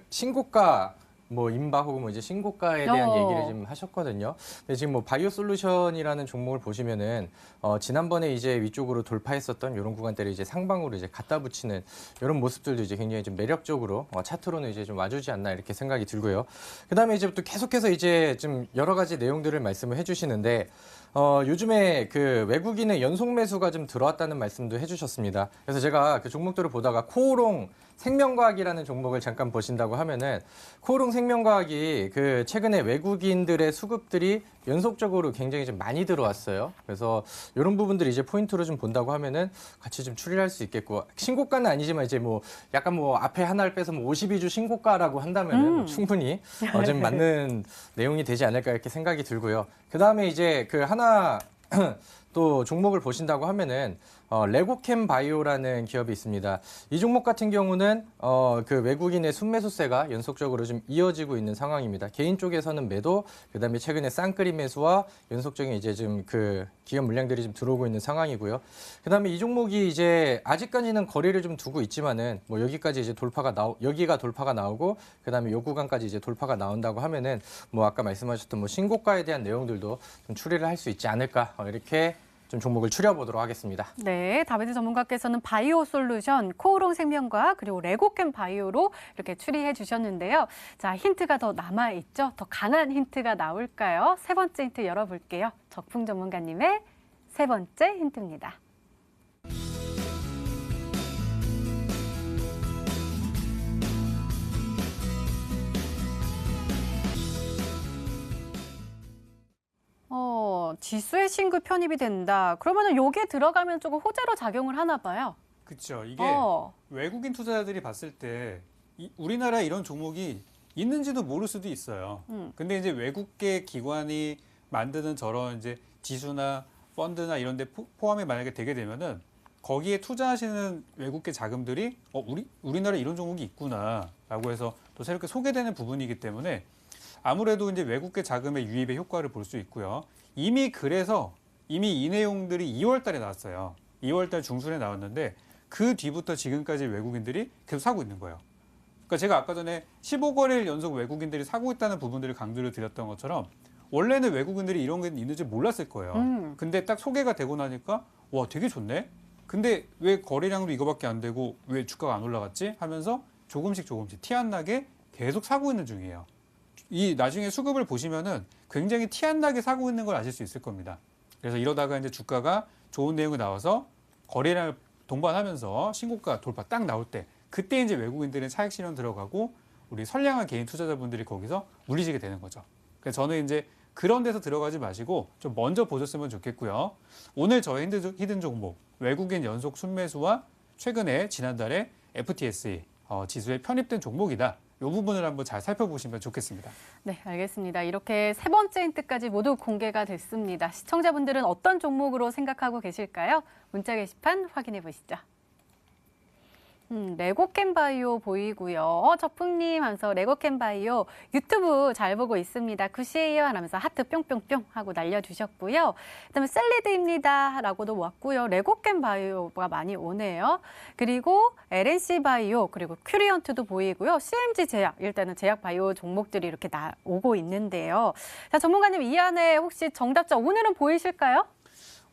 신고가, 뭐, 임박 혹은 뭐 이제 신고가에 대한 얘기를 좀 하셨거든요. 근데 지금 뭐, 바이오 솔루션이라는 종목을 보시면은, 지난번에 이제 위쪽으로 돌파했었던 이런 구간대를 이제 상방으로 이제 갖다 붙이는 이런 모습들도 이제 굉장히 좀 매력적으로, 차트로는 이제 좀 와주지 않나 이렇게 생각이 들고요. 그 다음에 이제 또 계속해서 이제 좀 여러 가지 내용들을 말씀을 해주시는데, 요즘에 그 외국인의 연속 매수가 좀 들어왔다는 말씀도 해주셨습니다. 그래서 제가 그 종목들을 보다가 코오롱 생명과학이라는 종목을 잠깐 보신다고 하면은 코오롱 생명과학이 그 최근에 외국인들의 수급들이 연속적으로 굉장히 좀 많이 들어왔어요. 그래서 이런 부분들이 이제 포인트로 좀 본다고 하면은 같이 좀 추리할 수 있겠고 신고가는 아니지만 이제 뭐 약간 뭐 앞에 하나를 빼서 뭐 52주 신고가라고 한다면은 뭐 충분히 좀 맞는 내용이 되지 않을까 이렇게 생각이 들고요. 그 다음에 이제 그 하나 또 종목을 보신다고 하면은 레고캠 바이오라는 기업이 있습니다. 이 종목 같은 경우는 그 외국인의 순매수세가 연속적으로 좀 이어지고 있는 상황입니다. 개인 쪽에서는 매도, 그다음에 최근에 쌍끌이 매수와 연속적인 이제 좀 그 기업 물량들이 좀 들어오고 있는 상황이고요. 그다음에 이 종목이 이제 아직까지는 거리를 좀 두고 있지만은 뭐 여기까지 이제 여기가 돌파가 나오고 그다음에 요 구간까지 이제 돌파가 나온다고 하면은 뭐 아까 말씀하셨던 뭐 신고가에 대한 내용들도 좀 추리를 할 수 있지 않을까 이렇게 좀 종목을 추려보도록 하겠습니다. 네, 다비드 전문가께서는 바이오 솔루션, 코오롱 생명과학 그리고 레고캠 바이오로 이렇게 추리해 주셨는데요. 자, 힌트가 더 남아있죠? 더 강한 힌트가 나올까요? 세 번째 힌트 열어볼게요. 적풍 전문가님의 세 번째 힌트입니다. 지수의 신규 편입이 된다. 그러면은 요게 들어가면 조금 호재로 작용을 하나 봐요. 그렇죠. 이게 외국인 투자자들이 봤을 때 우리나라 이런 종목이 있는지도 모를 수도 있어요. 근데 이제 외국계 기관이 만드는 저런 이제 지수나 펀드나 이런 데 포함이 만약에 되게 되면은 거기에 투자하시는 외국계 자금들이 우리나라 이런 종목이 있구나라고 해서 또 새롭게 소개되는 부분이기 때문에 아무래도 이제 외국계 자금의 유입의 효과를 볼 수 있고요. 이미 이 내용들이 2월 달에 나왔어요. 2월 달 중순에 나왔는데 그 뒤부터 지금까지 외국인들이 계속 사고 있는 거예요. 그러니까 제가 아까 전에 15거래일 연속 외국인들이 사고 있다는 부분들을 강조를 드렸던 것처럼 원래는 외국인들이 이런 게 있는지 몰랐을 거예요. 근데 딱 소개가 되고 나니까 와, 되게 좋네? 근데 왜 거래량도 이거밖에 안 되고 왜 주가가 안 올라갔지? 하면서 조금씩 티 안 나게 계속 사고 있는 중이에요. 이 나중에 수급을 보시면은 굉장히 티 안 나게 사고 있는 걸 아실 수 있을 겁니다. 그래서 이러다가 이제 주가가 좋은 내용이 나와서 거래량을 동반하면서 신고가 돌파 딱 나올 때 그때 이제 외국인들은 차익 실현 들어가고 우리 선량한 개인 투자자분들이 거기서 물리지게 되는 거죠. 그래서 저는 이제 그런 데서 들어가지 마시고 좀 먼저 보셨으면 좋겠고요. 오늘 저의 히든 종목 외국인 연속 순매수와 최근에 지난달에 FTSE 지수에 편입된 종목이다. 부분을 한번 잘 살펴보시면 좋겠습니다. 네, 알겠습니다. 이렇게 세 번째 힌트까지 모두 공개가 됐습니다. 시청자분들은 어떤 종목으로 생각하고 계실까요? 문자 게시판 확인해 보시죠. 레고캠바이오 보이고요. 적풍님 하면서 레고캠바이오 유튜브 잘 보고 있습니다. 굿이에요 하면서 하트 뿅뿅뿅 하고 날려주셨고요. 그다음에 셀리드입니다 라고도 왔고요. 레고캠바이오가 많이 오네요. 그리고 LNC바이오 그리고 큐리언트도 보이고요. CMG제약 일단은 제약바이오 종목들이 이렇게 오고 있는데요. 자, 전문가님 이 안에 혹시 정답자 오늘은 보이실까요?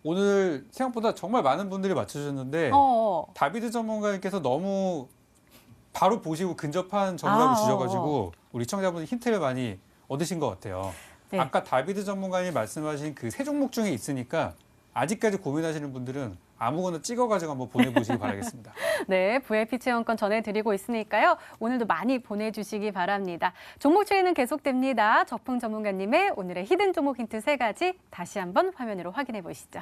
오늘 생각보다 정말 많은 분들이 맞춰주셨는데 다비드 전문가님께서 너무 바로 보시고 근접한 정답을 주셔가지고 우리 시청자분들 힌트를 많이 얻으신 것 같아요. 네. 아까 다비드 전문가님이 말씀하신 그 세 종목 중에 있으니까 아직까지 고민하시는 분들은 아무거나 찍어가지고 한번 보내보시기 바라겠습니다. 네, VIP 체험권 전해드리고 있으니까요. 오늘도 많이 보내주시기 바랍니다. 종목 추이는 계속됩니다. 적풍 전문가님의 오늘의 히든 종목 힌트 3가지 다시 한번 화면으로 확인해 보시죠.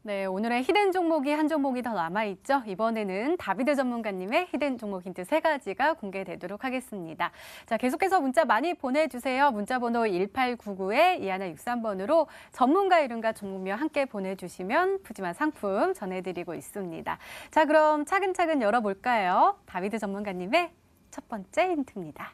네, 오늘의 히든 종목이 한 종목이 더 남아있죠. 이번에는 다비드 전문가님의 히든 종목 힌트 3가지가 공개되도록 하겠습니다. 자, 계속해서 문자 많이 보내주세요. 문자번호 1899-2163번으로 전문가 이름과 종목명 함께 보내주시면 푸짐한 상품 전해드리고 있습니다. 자, 그럼 차근차근 열어볼까요? 다비드 전문가님의 첫 번째 힌트입니다.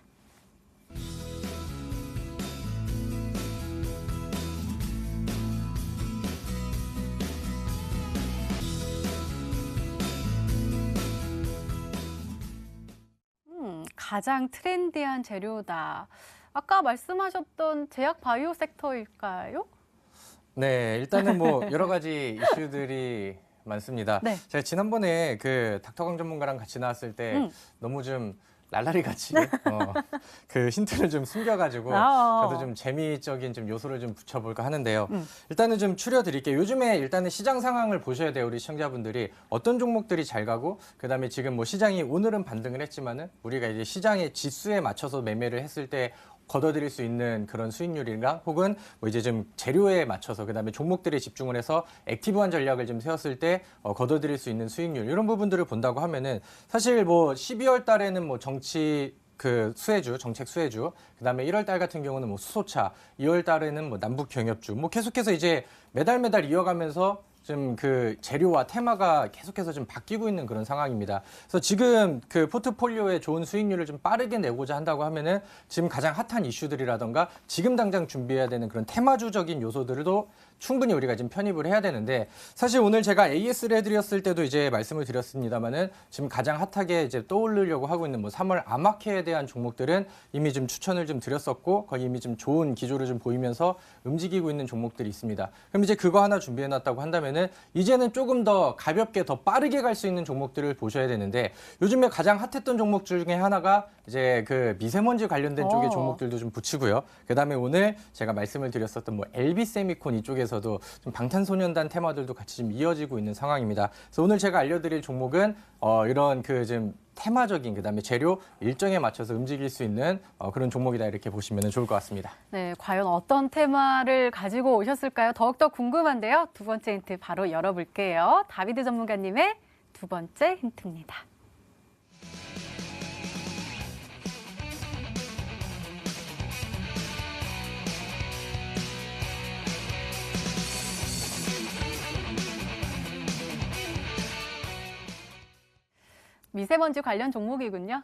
가장 트렌디한 재료다. 아까 말씀하셨던 제약 바이오 섹터일까요? 네, 일단은 뭐 여러 가지 이슈들이 많습니다. 네. 제가 지난번에 그 닥터강 전문가랑 같이 나왔을 때 너무 좀 랄라리 같이 그 힌트를 좀 숨겨가지고 저도 좀 재미적인 좀 요소를 좀 붙여볼까 하는데요. 일단은 좀 추려드릴게요. 요즘에 일단은 시장 상황을 보셔야 돼요. 우리 시청자분들이 어떤 종목들이 잘 가고 그다음에 지금 뭐 시장이 오늘은 반등을 했지만은 우리가 이제 시장의 지수에 맞춰서 매매를 했을 때 걷어들일 수 있는 그런 수익률이랑 혹은 뭐 이제 좀 재료에 맞춰서 그다음에 종목들에 집중을 해서 액티브한 전략을 좀 세웠을 때 걷어들일 수 있는 수익률 이런 부분들을 본다고 하면은 사실 뭐 12월 달에는 뭐 정치 그 수혜주, 정책 수혜주, 그다음에 1월 달 같은 경우는 뭐 수소차, 2월 달에는 뭐 남북 경협주, 뭐 계속해서 이제 매달 이어가면서 좀 그 재료와 테마가 계속해서 좀 바뀌고 있는 그런 상황입니다. 그래서 지금 그 포트폴리오에 좋은 수익률을 좀 빠르게 내고자 한다고 하면은 지금 가장 핫한 이슈들이라던가 지금 당장 준비해야 되는 그런 테마주적인 요소들도 충분히 우리가 지금 편입을 해야 되는데 사실 오늘 제가 AS를 해드렸을 때도 이제 말씀을 드렸습니다만은 지금 가장 핫하게 이제 떠오르려고 하고 있는 뭐 3월 아마케에 대한 종목들은 이미 좀 추천을 좀 드렸었고 거의 이미 좀 좋은 기조를 좀 보이면서 움직이고 있는 종목들이 있습니다. 그럼 이제 그거 하나 준비해놨다고 한다면은 이제는 조금 더 가볍게 더 빠르게 갈 수 있는 종목들을 보셔야 되는데 요즘에 가장 핫했던 종목 중에 하나가 이제 그 미세먼지 관련된 쪽의 종목들도 좀 붙이고요. 그다음에 오늘 제가 말씀을 드렸었던 뭐 LB세미콘 이쪽에서도 좀 방탄소년단 테마들도 같이 좀 이어지고 있는 상황입니다. 그래서 오늘 제가 알려드릴 종목은 이런 그 좀 테마적인 그다음에 재료 일정에 맞춰서 움직일 수 있는 그런 종목이다 이렇게 보시면 좋을 것 같습니다. 네, 과연 어떤 테마를 가지고 오셨을까요? 더욱더 궁금한데요. 두 번째 힌트 바로 열어볼게요. 다비드 전문가님의 두 번째 힌트입니다. 미세먼지 관련 종목이군요.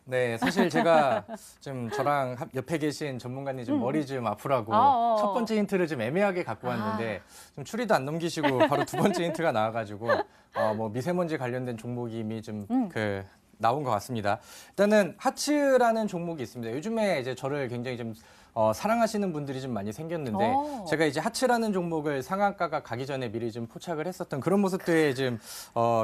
네, 사실 제가 좀 저랑 옆에 계신 전문가님 좀 머리 좀 아프라고 첫 번째 힌트를 좀 애매하게 갖고 왔는데 좀 추리도 안 넘기시고 바로 두 번째 힌트가 나와가지고 뭐 미세먼지 관련된 종목이 이미 좀 나온 것 같습니다. 일단은 하츠라는 종목이 있습니다. 요즘에 이제 저를 굉장히 좀 사랑하시는 분들이 좀 많이 생겼는데 제가 이제 하츠라는 종목을 상한가가 가기 전에 미리 좀 포착을 했었던 그런 모습들에 좀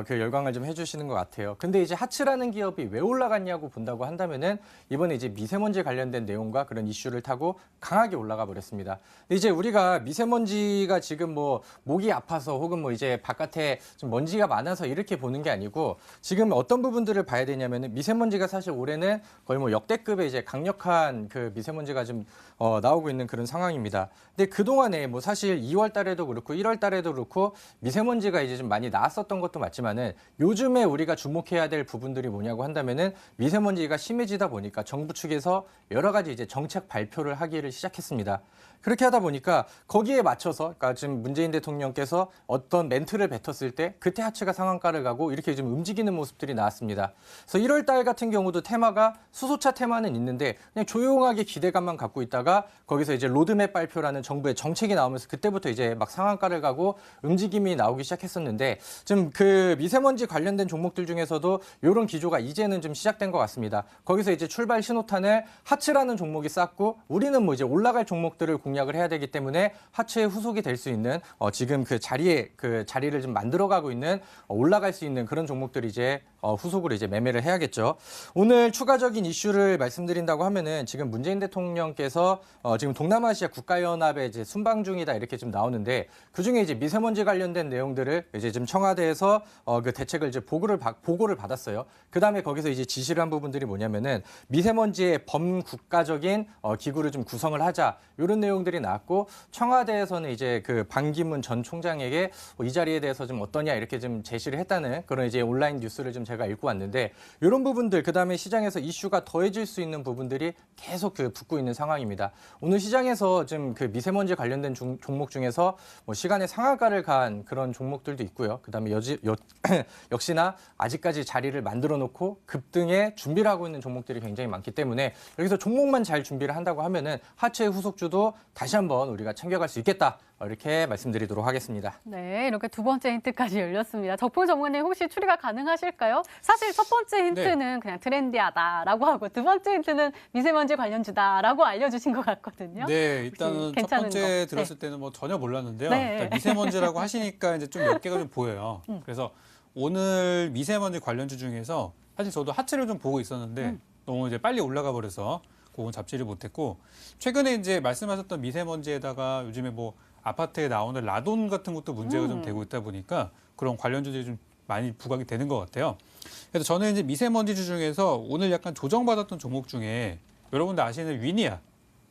그 열광을 좀 해주시는 것 같아요. 근데 이제 하츠라는 기업이 왜 올라갔냐고 본다고 한다면은 이번에 이제 미세먼지 관련된 내용과 그런 이슈를 타고 강하게 올라가 버렸습니다. 근데 이제 우리가 미세먼지가 지금 뭐 목이 아파서 혹은 뭐 이제 바깥에 좀 먼지가 많아서 이렇게 보는 게 아니고 지금 어떤 부분들을 봐야 되냐면은 미세먼지가 사실 올해는 거의 뭐 역대급의 이제 강력한 그 미세먼지가 좀 나오고 있는 그런 상황입니다. 근데 그동안에 뭐 사실 2월 달에도 그렇고 1월 달에도 그렇고 미세먼지가 이제 좀 많이 나왔었던 것도 맞지만은 요즘에 우리가 주목해야 될 부분들이 뭐냐고 한다면은 미세먼지가 심해지다 보니까 정부 측에서 여러 가지 이제 정책 발표를 하기를 시작했습니다. 그렇게 하다 보니까 거기에 맞춰서 그러니까 지금 문재인 대통령께서 어떤 멘트를 뱉었을 때 그때 하츠가 상한가를 가고 이렇게 좀 움직이는 모습들이 나왔습니다. 그래서 1월 달 같은 경우도 테마가 수소차 테마는 있는데 그냥 조용하게 기대감만 갖고 있다가 거기서 이제 로드맵 발표라는 정부의 정책이 나오면서 그때부터 이제 막 상한가를 가고 움직임이 나오기 시작했었는데 좀 그 미세먼지 관련된 종목들 중에서도 이런 기조가 이제는 좀 시작된 것 같습니다. 거기서 이제 출발 신호탄을 하츠라는 종목이 쌌고 우리는 뭐 이제 올라갈 종목들을 공략을 해야 되기 때문에 하츠의 후속이 될 수 있는 지금 그 자리를 좀 만들어가고 있는 올라갈 수 있는 그런 종목들이 이제 후속으로 이제 매매를 해야겠죠. 오늘 추가적인 이슈를 말씀드린다고 하면은 지금 문재인 대통령께서 지금 동남아시아 국가연합에 이제 순방 중이다 이렇게 좀 나오는데 그 중에 이제 미세먼지 관련된 내용들을 이제 좀 청와대에서 그 대책을 이제 보고를 받았어요. 그 다음에 거기서 이제 지시를 한 부분들이 뭐냐면은 미세먼지의 범국가적인 기구를 좀 구성을 하자 이런 내용들이 나왔고 청와대에서는 이제 그 반기문 전 총장에게 이 자리에 대해서 좀 어떠냐 이렇게 좀 제시를 했다는 그런 이제 온라인 뉴스를 좀 제가 읽고 왔는데 이런 부분들 그다음에 시장에서 이슈가 더해질 수 있는 부분들이 계속 그 붙고 있는 상황입니다. 오늘 시장에서 좀 그 미세먼지 관련된 종목 중에서 뭐 시간의 상한가를 간 그런 종목들도 있고요. 그다음에 역시나 아직까지 자리를 만들어 놓고 급등에 준비를 하고 있는 종목들이 굉장히 많기 때문에 여기서 종목만 잘 준비를 한다고 하면은 하체의 후속주도 다시 한번 우리가 챙겨갈 수 있겠다. 이렇게 말씀드리도록 하겠습니다. 네, 이렇게 두 번째 힌트까지 열렸습니다. 덕분 전문가님 혹시 추리가 가능하실까요? 사실 첫 번째 힌트는 그냥 트렌디하다라고 하고 두 번째 힌트는 미세먼지 관련주다라고 알려주신 것 같거든요. 네, 일단은 첫 번째 거. 들었을 때는 뭐 전혀 몰랐는데요. 네. 일단 미세먼지라고 하시니까 이제 좀 몇 개가 좀 보여요. 그래서 오늘 미세먼지 관련주 중에서 사실 저도 하체를 좀 보고 있었는데 너무 이제 빨리 올라가 버려서 그건 잡지를 못했고 최근에 이제 말씀하셨던 미세먼지에다가 요즘에 뭐 아파트에 나오는 라돈 같은 것도 문제가 좀 되고 있다 보니까 그런 관련주들이 좀 많이 부각이 되는 것 같아요. 그래서 저는 이제 미세먼지주 중에서 오늘 약간 조정받았던 종목 중에 여러분들 아시는 위니아,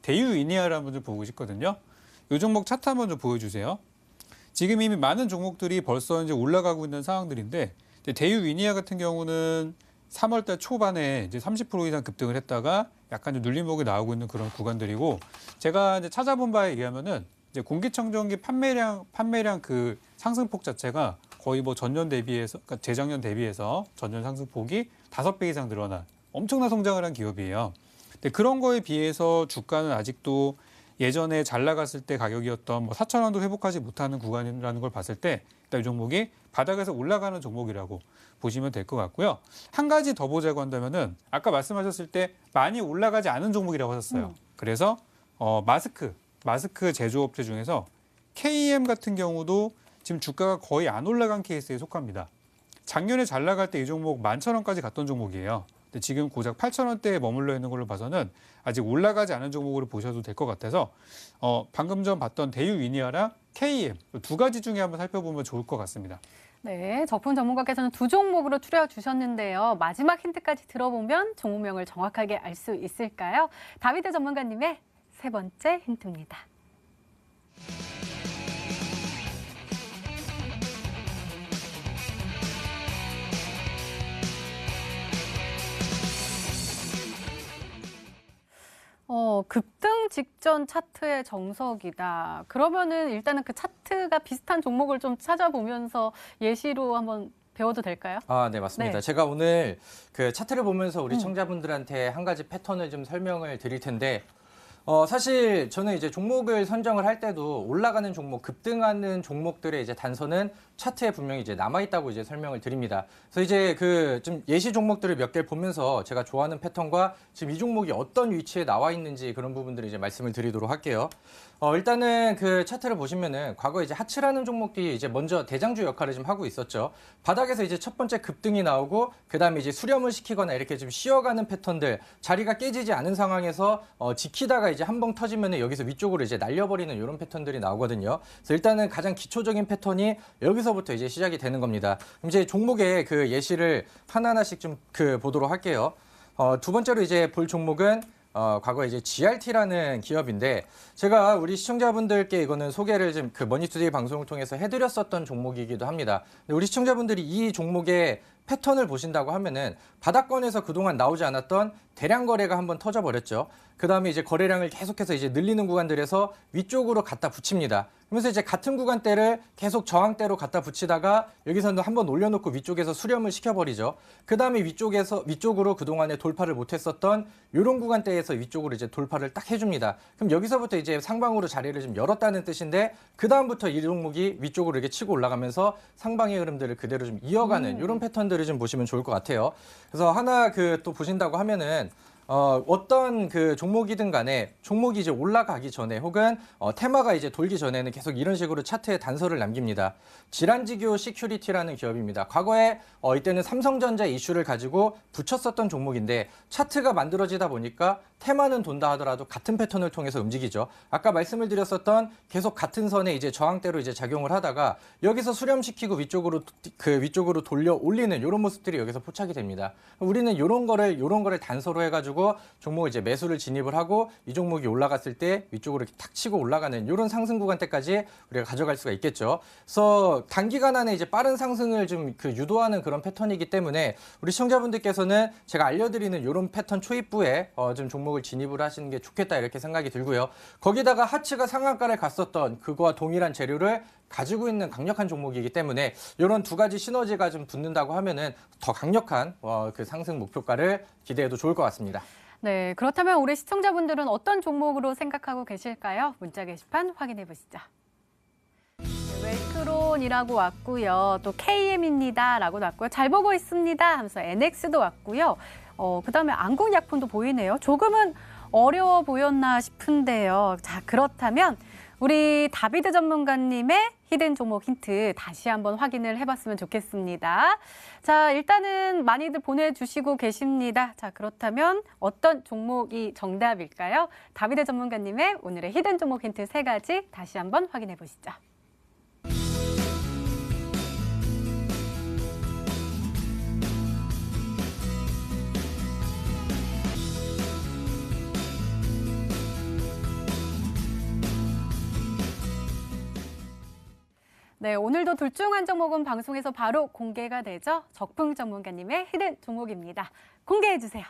대유 위니아를 한번 좀 보고 싶거든요. 이 종목 차트 한번 좀 보여주세요. 지금 이미 많은 종목들이 벌써 이제 올라가고 있는 상황들인데 대유 위니아 같은 경우는 3월달 초반에 이제 30% 이상 급등을 했다가 약간 좀 눌림목이 나오고 있는 그런 구간들이고 제가 이제 찾아본 바에 의하면은 이제 공기청정기 판매량 그 상승폭 자체가 거의 뭐 전년 대비해서, 그러니까 재작년 대비해서 전년 상승폭이 5배 이상 늘어난 엄청난 성장을 한 기업이에요. 근데 그런 거에 비해서 주가는 아직도 예전에 잘 나갔을 때 가격이었던 뭐 4,000원도 회복하지 못하는 구간이라는 걸 봤을 때 일단 이 종목이 바닥에서 올라가는 종목이라고 보시면 될 것 같고요. 한 가지 더 보자고 한다면은 아까 말씀하셨을 때 많이 올라가지 않은 종목이라고 하셨어요. 그래서 마스크 제조업체 중에서 KM 같은 경우도 지금 주가가 거의 안 올라간 케이스에 속합니다. 작년에 잘 나갈 때 이 종목 11,000원까지 갔던 종목이에요. 근데 지금 고작 8,000원대에 머물러 있는 걸로 봐서는 아직 올라가지 않은 종목으로 보셔도 될 것 같아서 방금 전 봤던 대유 위니아랑 KM 두 가지 중에 한번 살펴보면 좋을 것 같습니다. 네, 적분 전문가께서는 두 종목으로 추려주셨는데요. 마지막 힌트까지 들어보면 종목명을 정확하게 알 수 있을까요? 다비드 전문가님의 세 번째 힌트입니다. 급등 직전 차트의 정석이다. 그러면은 일단은 그 차트가 비슷한 종목을 좀 찾아보면서 예시로 한번 배워도 될까요? 아, 네, 맞습니다. 네. 제가 오늘 그 차트를 보면서 우리 청자분들한테 한 가지 패턴을 좀 설명을 드릴 텐데 사실 저는 이제 종목을 선정을 할 때도 올라가는 종목, 급등하는 종목들의 이제 단서는 차트에 분명히 이제 남아있다고 이제 설명을 드립니다. 그래서 이제 좀 예시 종목들을 몇 개를 보면서 제가 좋아하는 패턴과 지금 이 종목이 어떤 위치에 나와 있는지 그런 부분들을 이제 말씀을 드리도록 할게요. 일단은 그 차트를 보시면은 과거 이제 하츠라는 종목이 이제 먼저 대장주 역할을 좀 하고 있었죠. 바닥에서 이제 첫 번째 급등이 나오고 그다음에 이제 수렴을 시키거나 이렇게 좀 쉬어가는 패턴들, 자리가 깨지지 않은 상황에서 지키다가 이제 한 번 터지면은 여기서 위쪽으로 이제 날려버리는 이런 패턴들이 나오거든요. 그래서 일단은 가장 기초적인 패턴이 여기서부터 이제 시작이 되는 겁니다. 그럼 이제 종목의 그 예시를 하나하나씩 좀 보도록 할게요. 두 번째로 이제 볼 종목은 과거에 이제 GRT라는 기업인데 제가 우리 시청자분들께 이거는 소개를 좀 그 머니투데이 방송을 통해서 해드렸었던 종목이기도 합니다. 근데 우리 시청자분들이 이 종목의 패턴을 보신다고 하면은 바닥권에서 그동안 나오지 않았던 대량 거래가 한번 터져버렸죠. 그 다음에 이제 거래량을 계속해서 이제 늘리는 구간들에서 위쪽으로 갖다 붙입니다. 그러면서 이제 같은 구간대를 계속 저항대로 갖다 붙이다가 여기서는 한번 올려놓고 위쪽에서 수렴을 시켜버리죠. 그 다음에 위쪽으로 그동안에 돌파를 못했었던 이런 구간대에서 위쪽으로 이제 돌파를 딱 해줍니다. 그럼 여기서부터 이제 상방으로 자리를 좀 열었다는 뜻인데 그 다음부터 이 종목이 위쪽으로 이렇게 치고 올라가면서 상방의 흐름들을 그대로 좀 이어가는 이런 패턴들을 좀 보시면 좋을 것 같아요. 그래서 하나 또 보신다고 하면은 어떤 그 종목이든 간에 종목이 이제 올라가기 전에 혹은 테마가 이제 돌기 전에는 계속 이런 식으로 차트에 단서를 남깁니다. 지란지교 시큐리티라는 기업입니다. 과거에 이때는 삼성전자 이슈를 가지고 붙였었던 종목인데 차트가 만들어지다 보니까 테마는 돈다 하더라도 같은 패턴을 통해서 움직이죠. 아까 말씀을 드렸었던 계속 같은 선에 이제 저항대로 이제 작용을 하다가 여기서 수렴시키고 위쪽으로 돌려 올리는 이런 모습들이 여기서 포착이 됩니다. 우리는 이런 거를 단서로 해가지고 종목을 이제 매수를 진입을 하고 이 종목이 올라갔을 때 위쪽으로 이렇게 탁 치고 올라가는 이런 상승 구간대까지 우리가 가져갈 수가 있겠죠. 그래서 단기간 안에 이제 빠른 상승을 좀 유도하는 그런 패턴이기 때문에 우리 시청자분들께서는 제가 알려드리는 이런 패턴 초입부에 좀 종목을 진입을 하시는 게 좋겠다 이렇게 생각이 들고요. 거기다가 하츠가 상한가를 갔었던 그거와 동일한 재료를 가지고 있는 강력한 종목이기 때문에 이런 두 가지 시너지가 좀 붙는다고 하면은 더 강력한 그 상승 목표가를 기대해도 좋을 것 같습니다. 네, 그렇다면 우리 시청자분들은 어떤 종목으로 생각하고 계실까요? 문자 게시판 확인해 보시죠. 웰크론이라고 왔고요. 또 KM입니다라고 왔고요. 잘 보고 있습니다 하면서 NX도 왔고요. 그다음에 안국약품도 보이네요. 조금은 어려워 보였나 싶은데요. 자, 그렇다면 우리 다비드 전문가님의 히든 종목 힌트 다시 한번 확인을 해봤으면 좋겠습니다. 자, 일단은 많이들 보내주시고 계십니다. 자, 그렇다면 어떤 종목이 정답일까요? 다비드 전문가님의 오늘의 히든 종목 힌트 3가지 다시 한번 확인해 보시죠. 네, 오늘도 둘 중 한 종목은 방송에서 바로 공개가 되죠. 적풍 전문가님의 히든 종목입니다. 공개해 주세요.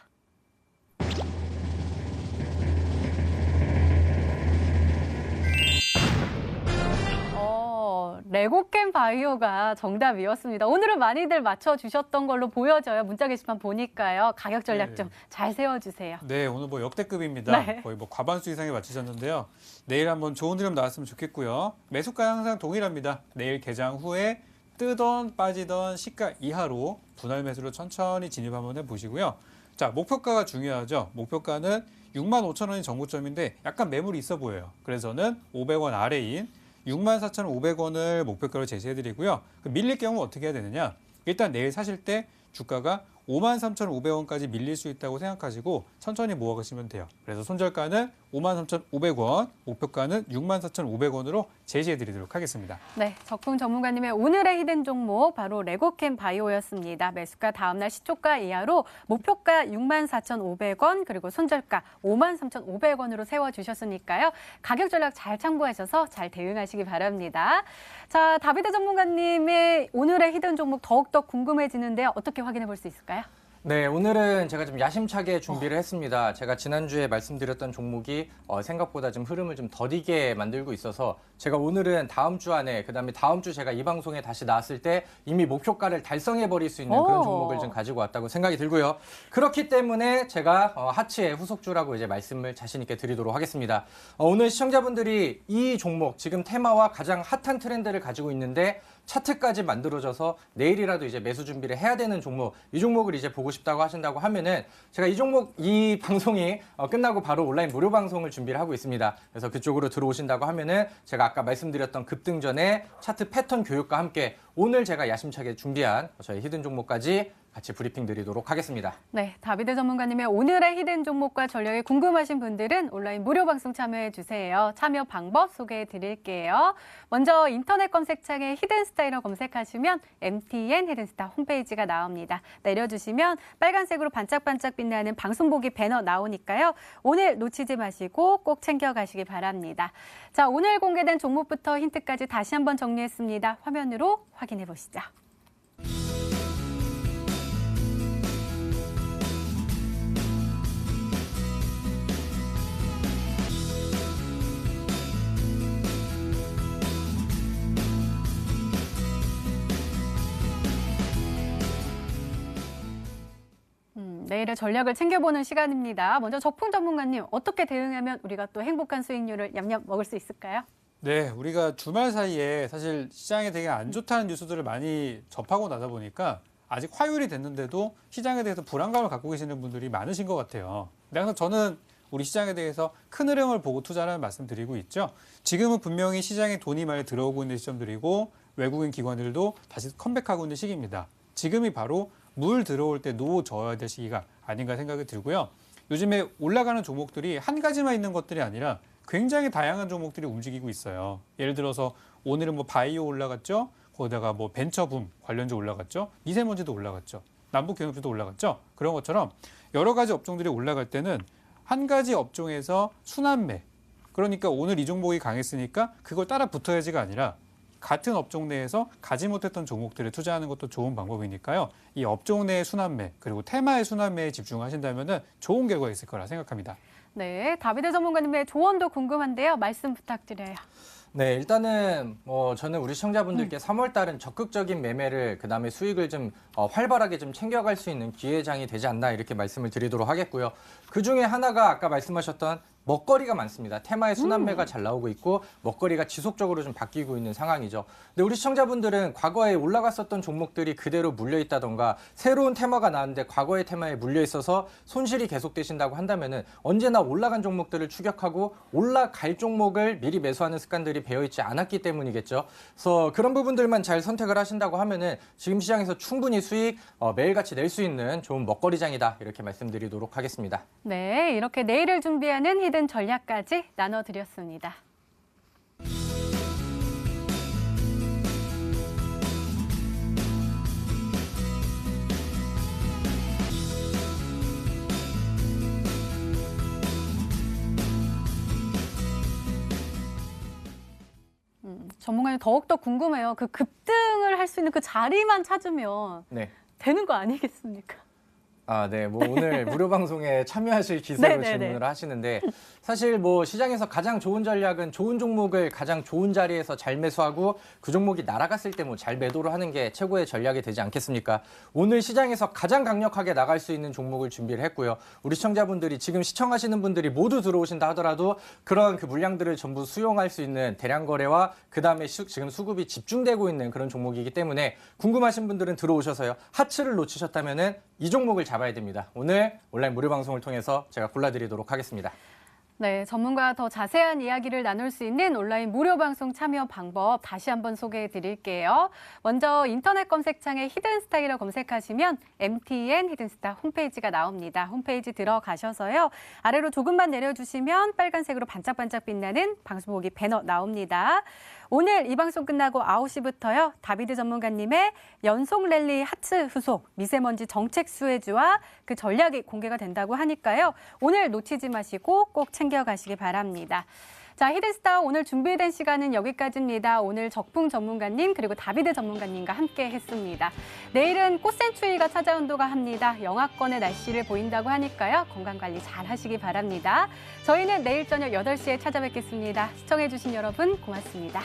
레고캠 바이오가 정답이었습니다. 오늘은 많이들 맞춰주셨던 걸로 보여져요. 문자 게시판 보니까요. 가격 전략 좀 잘 세워주세요. 네, 오늘 뭐 역대급입니다. 네. 거의 뭐 과반수 이상이 맞히셨는데요. 내일 한번 좋은 흐름 나왔으면 좋겠고요. 매수가 항상 동일합니다. 내일 개장 후에 뜨던 빠지던 시가 이하로 분할 매수로 천천히 진입한번 해보시고요. 자, 목표가가 중요하죠. 목표가는 65,000원이 정고점인데 약간 매물이 있어 보여요. 그래서는 500원 아래인 64,500원을 목표가로 제시해드리고요. 밀릴 경우 어떻게 해야 되느냐? 일단 내일 사실 때 주가가 53,500원까지 밀릴 수 있다고 생각하시고 천천히 모아가시면 돼요. 그래서 손절가는 53,500원, 목표가는 64,500원으로 제시해드리도록 하겠습니다. 네, 적풍 전문가님의 오늘의 히든 종목 바로 레고캠 바이오였습니다. 매수가 다음날 시초가 이하로 목표가 64,500원 그리고 손절가 53,500원으로 세워주셨으니까요. 가격 전략 잘 참고하셔서 잘 대응하시기 바랍니다. 자, 다비드 전문가님의 오늘의 히든 종목 더욱더 궁금해지는데요. 어떻게 확인해 볼 수 있을까요? 네, 오늘은 제가 좀 야심차게 준비를 했습니다. 제가 지난주에 말씀드렸던 종목이 생각보다 좀 흐름을 좀 더디게 만들고 있어서 제가 오늘은 다음 주 안에, 그다음에 다음 주 제가 이 방송에 다시 나왔을 때 이미 목표가를 달성해버릴 수 있는 그런 종목을 좀 가지고 왔다고 생각이 들고요. 그렇기 때문에 제가 하츠의 후속주라고 이제 말씀을 자신 있게 드리도록 하겠습니다. 오늘 시청자분들이 이 종목, 지금 테마와 가장 핫한 트렌드를 가지고 있는데 차트까지 만들어져서 내일이라도 이제 매수 준비를 해야 되는 종목, 이 종목을 이제 보고 싶다고 하신다고 하면은 제가 이 방송이 끝나고 바로 온라인 무료 방송을 준비를 하고 있습니다. 그래서 그쪽으로 들어오신다고 하면은 제가 아까 말씀드렸던 급등전에 차트 패턴 교육과 함께 오늘 제가 야심차게 준비한 저희 히든 종목까지 같이 브리핑 드리도록 하겠습니다. 네, 다비드 전문가님의 오늘의 히든 종목과 전략이 궁금하신 분들은 온라인 무료 방송 참여해 주세요. 참여 방법 소개해 드릴게요. 먼저 인터넷 검색창에 히든스타일을 검색하시면 MTN 히든스타 홈페이지가 나옵니다. 내려주시면 빨간색으로 반짝반짝 빛나는 방송보기 배너 나오니까요. 오늘 놓치지 마시고 꼭 챙겨가시기 바랍니다. 자, 오늘 공개된 종목부터 힌트까지 다시 한번 정리했습니다. 화면으로 확인해 보시죠. 내일의 전략을 챙겨보는 시간입니다. 먼저 적풍 전문가님, 어떻게 대응하면 우리가 또 행복한 수익률을 냠냠 먹을 수 있을까요? 네, 우리가 주말 사이에 사실 시장에 되게 안 좋다는 뉴스들을 많이 접하고 나다 보니까 아직 화요일이 됐는데도 시장에 대해서 불안감을 갖고 계시는 분들이 많으신 것 같아요. 그래서 저는 우리 시장에 대해서 큰 흐름을 보고 투자라는 말씀드리고 있죠. 지금은 분명히 시장에 돈이 많이 들어오고 있는 시점들이고 외국인 기관들도 다시 컴백하고 있는 시기입니다. 지금이 바로 물 들어올 때 놓아줘야 될 시기가 아닌가 생각이 들고요. 요즘에 올라가는 종목들이 한 가지만 있는 것들이 아니라 굉장히 다양한 종목들이 움직이고 있어요. 예를 들어서 오늘은 뭐 바이오 올라갔죠. 거기다가 뭐 벤처붐 관련주 올라갔죠. 미세먼지도 올라갔죠. 남북경협주도 올라갔죠. 그런 것처럼 여러 가지 업종들이 올라갈 때는 한 가지 업종에서 순환매. 그러니까 오늘 이 종목이 강했으니까 그걸 따라 붙어야지가 아니라 같은 업종 내에서 가지 못했던 종목들을 투자하는 것도 좋은 방법이니까요. 이 업종 내의 순환매 그리고 테마의 순환매에 집중하신다면 좋은 결과가 있을 거라 생각합니다. 네, 다비드 전문가님의 조언도 궁금한데요. 말씀 부탁드려요. 네, 일단은 저는 우리 시청자분들께 3월 달은 적극적인 매매를 그다음에 수익을 좀 활발하게 좀 챙겨갈 수 있는 기회장이 되지 않나 이렇게 말씀을 드리도록 하겠고요. 그 중에 하나가 아까 말씀하셨던 먹거리가 많습니다. 테마의 순환매가 잘 나오고 있고 먹거리가 지속적으로 좀 바뀌고 있는 상황이죠. 근데 우리 시청자분들은 과거에 올라갔었던 종목들이 그대로 물려있다던가 새로운 테마가 나왔는데 과거의 테마에 물려있어서 손실이 계속되신다고 한다면은 언제나 올라간 종목들을 추격하고 올라갈 종목을 미리 매수하는 습관들이 배어있지 않았기 때문이겠죠. 그래서 그런 부분들만 잘 선택을 하신다고 하면은 지금 시장에서 충분히 수익 매일같이 낼 수 있는 좋은 먹거리장이다 이렇게 말씀드리도록 하겠습니다. 네, 이렇게 내일을 준비하는 히든 전략까지 나눠드렸습니다. 전문가님 더욱더 궁금해요. 그 급등을 할 수 있는 그 자리만 찾으면 네. 되는 거 아니겠습니까? 네. 오늘 무료 방송에 참여하실 기세로 질문을 하시는데 사실 시장에서 가장 좋은 전략은 좋은 종목을 가장 좋은 자리에서 잘 매수하고 그 종목이 날아갔을 때 잘 매도를 하는 게 최고의 전략이 되지 않겠습니까? 오늘 시장에서 가장 강력하게 나갈 수 있는 종목을 준비를 했고요. 우리 시청자분들이 지금 시청하시는 분들이 모두 들어오신다 하더라도 그런 그 물량들을 전부 수용할 수 있는 대량 거래와 그다음에 지금 수급이 집중되고 있는 그런 종목이기 때문에 궁금하신 분들은 들어오셔서요. 하츠를 놓치셨다면은 이 종목을 잡아야 됩니다. 오늘 온라인 무료 방송을 통해서 제가 골라드리도록 하겠습니다. 네, 전문가와 더 자세한 이야기를 나눌 수 있는 온라인 무료 방송 참여 방법 다시 한번 소개해 드릴게요. 먼저 인터넷 검색창에 히든스타일을 검색하시면 MTN 히든스타 홈페이지가 나옵니다. 홈페이지 들어가셔서요. 아래로 조금만 내려주시면 빨간색으로 반짝반짝 빛나는 방송보기 배너 나옵니다. 오늘 이 방송 끝나고 9시부터요. 다비드 전문가님의 연속 랠리 하츠 후속 미세먼지 정책 수혜주와 그 전략이 공개가 된다고 하니까요. 오늘 놓치지 마시고 꼭 챙겨가시기 바랍니다. 자, 히든스타 오늘 준비된 시간은 여기까지입니다. 오늘 적풍 전문가님 그리고 다비드 전문가님과 함께 했습니다. 내일은 꽃샘추위가 찾아온다고 합니다. 영하권의 날씨를 보인다고 하니까요. 건강관리 잘 하시기 바랍니다. 저희는 내일 저녁 8시에 찾아뵙겠습니다. 시청해주신 여러분 고맙습니다.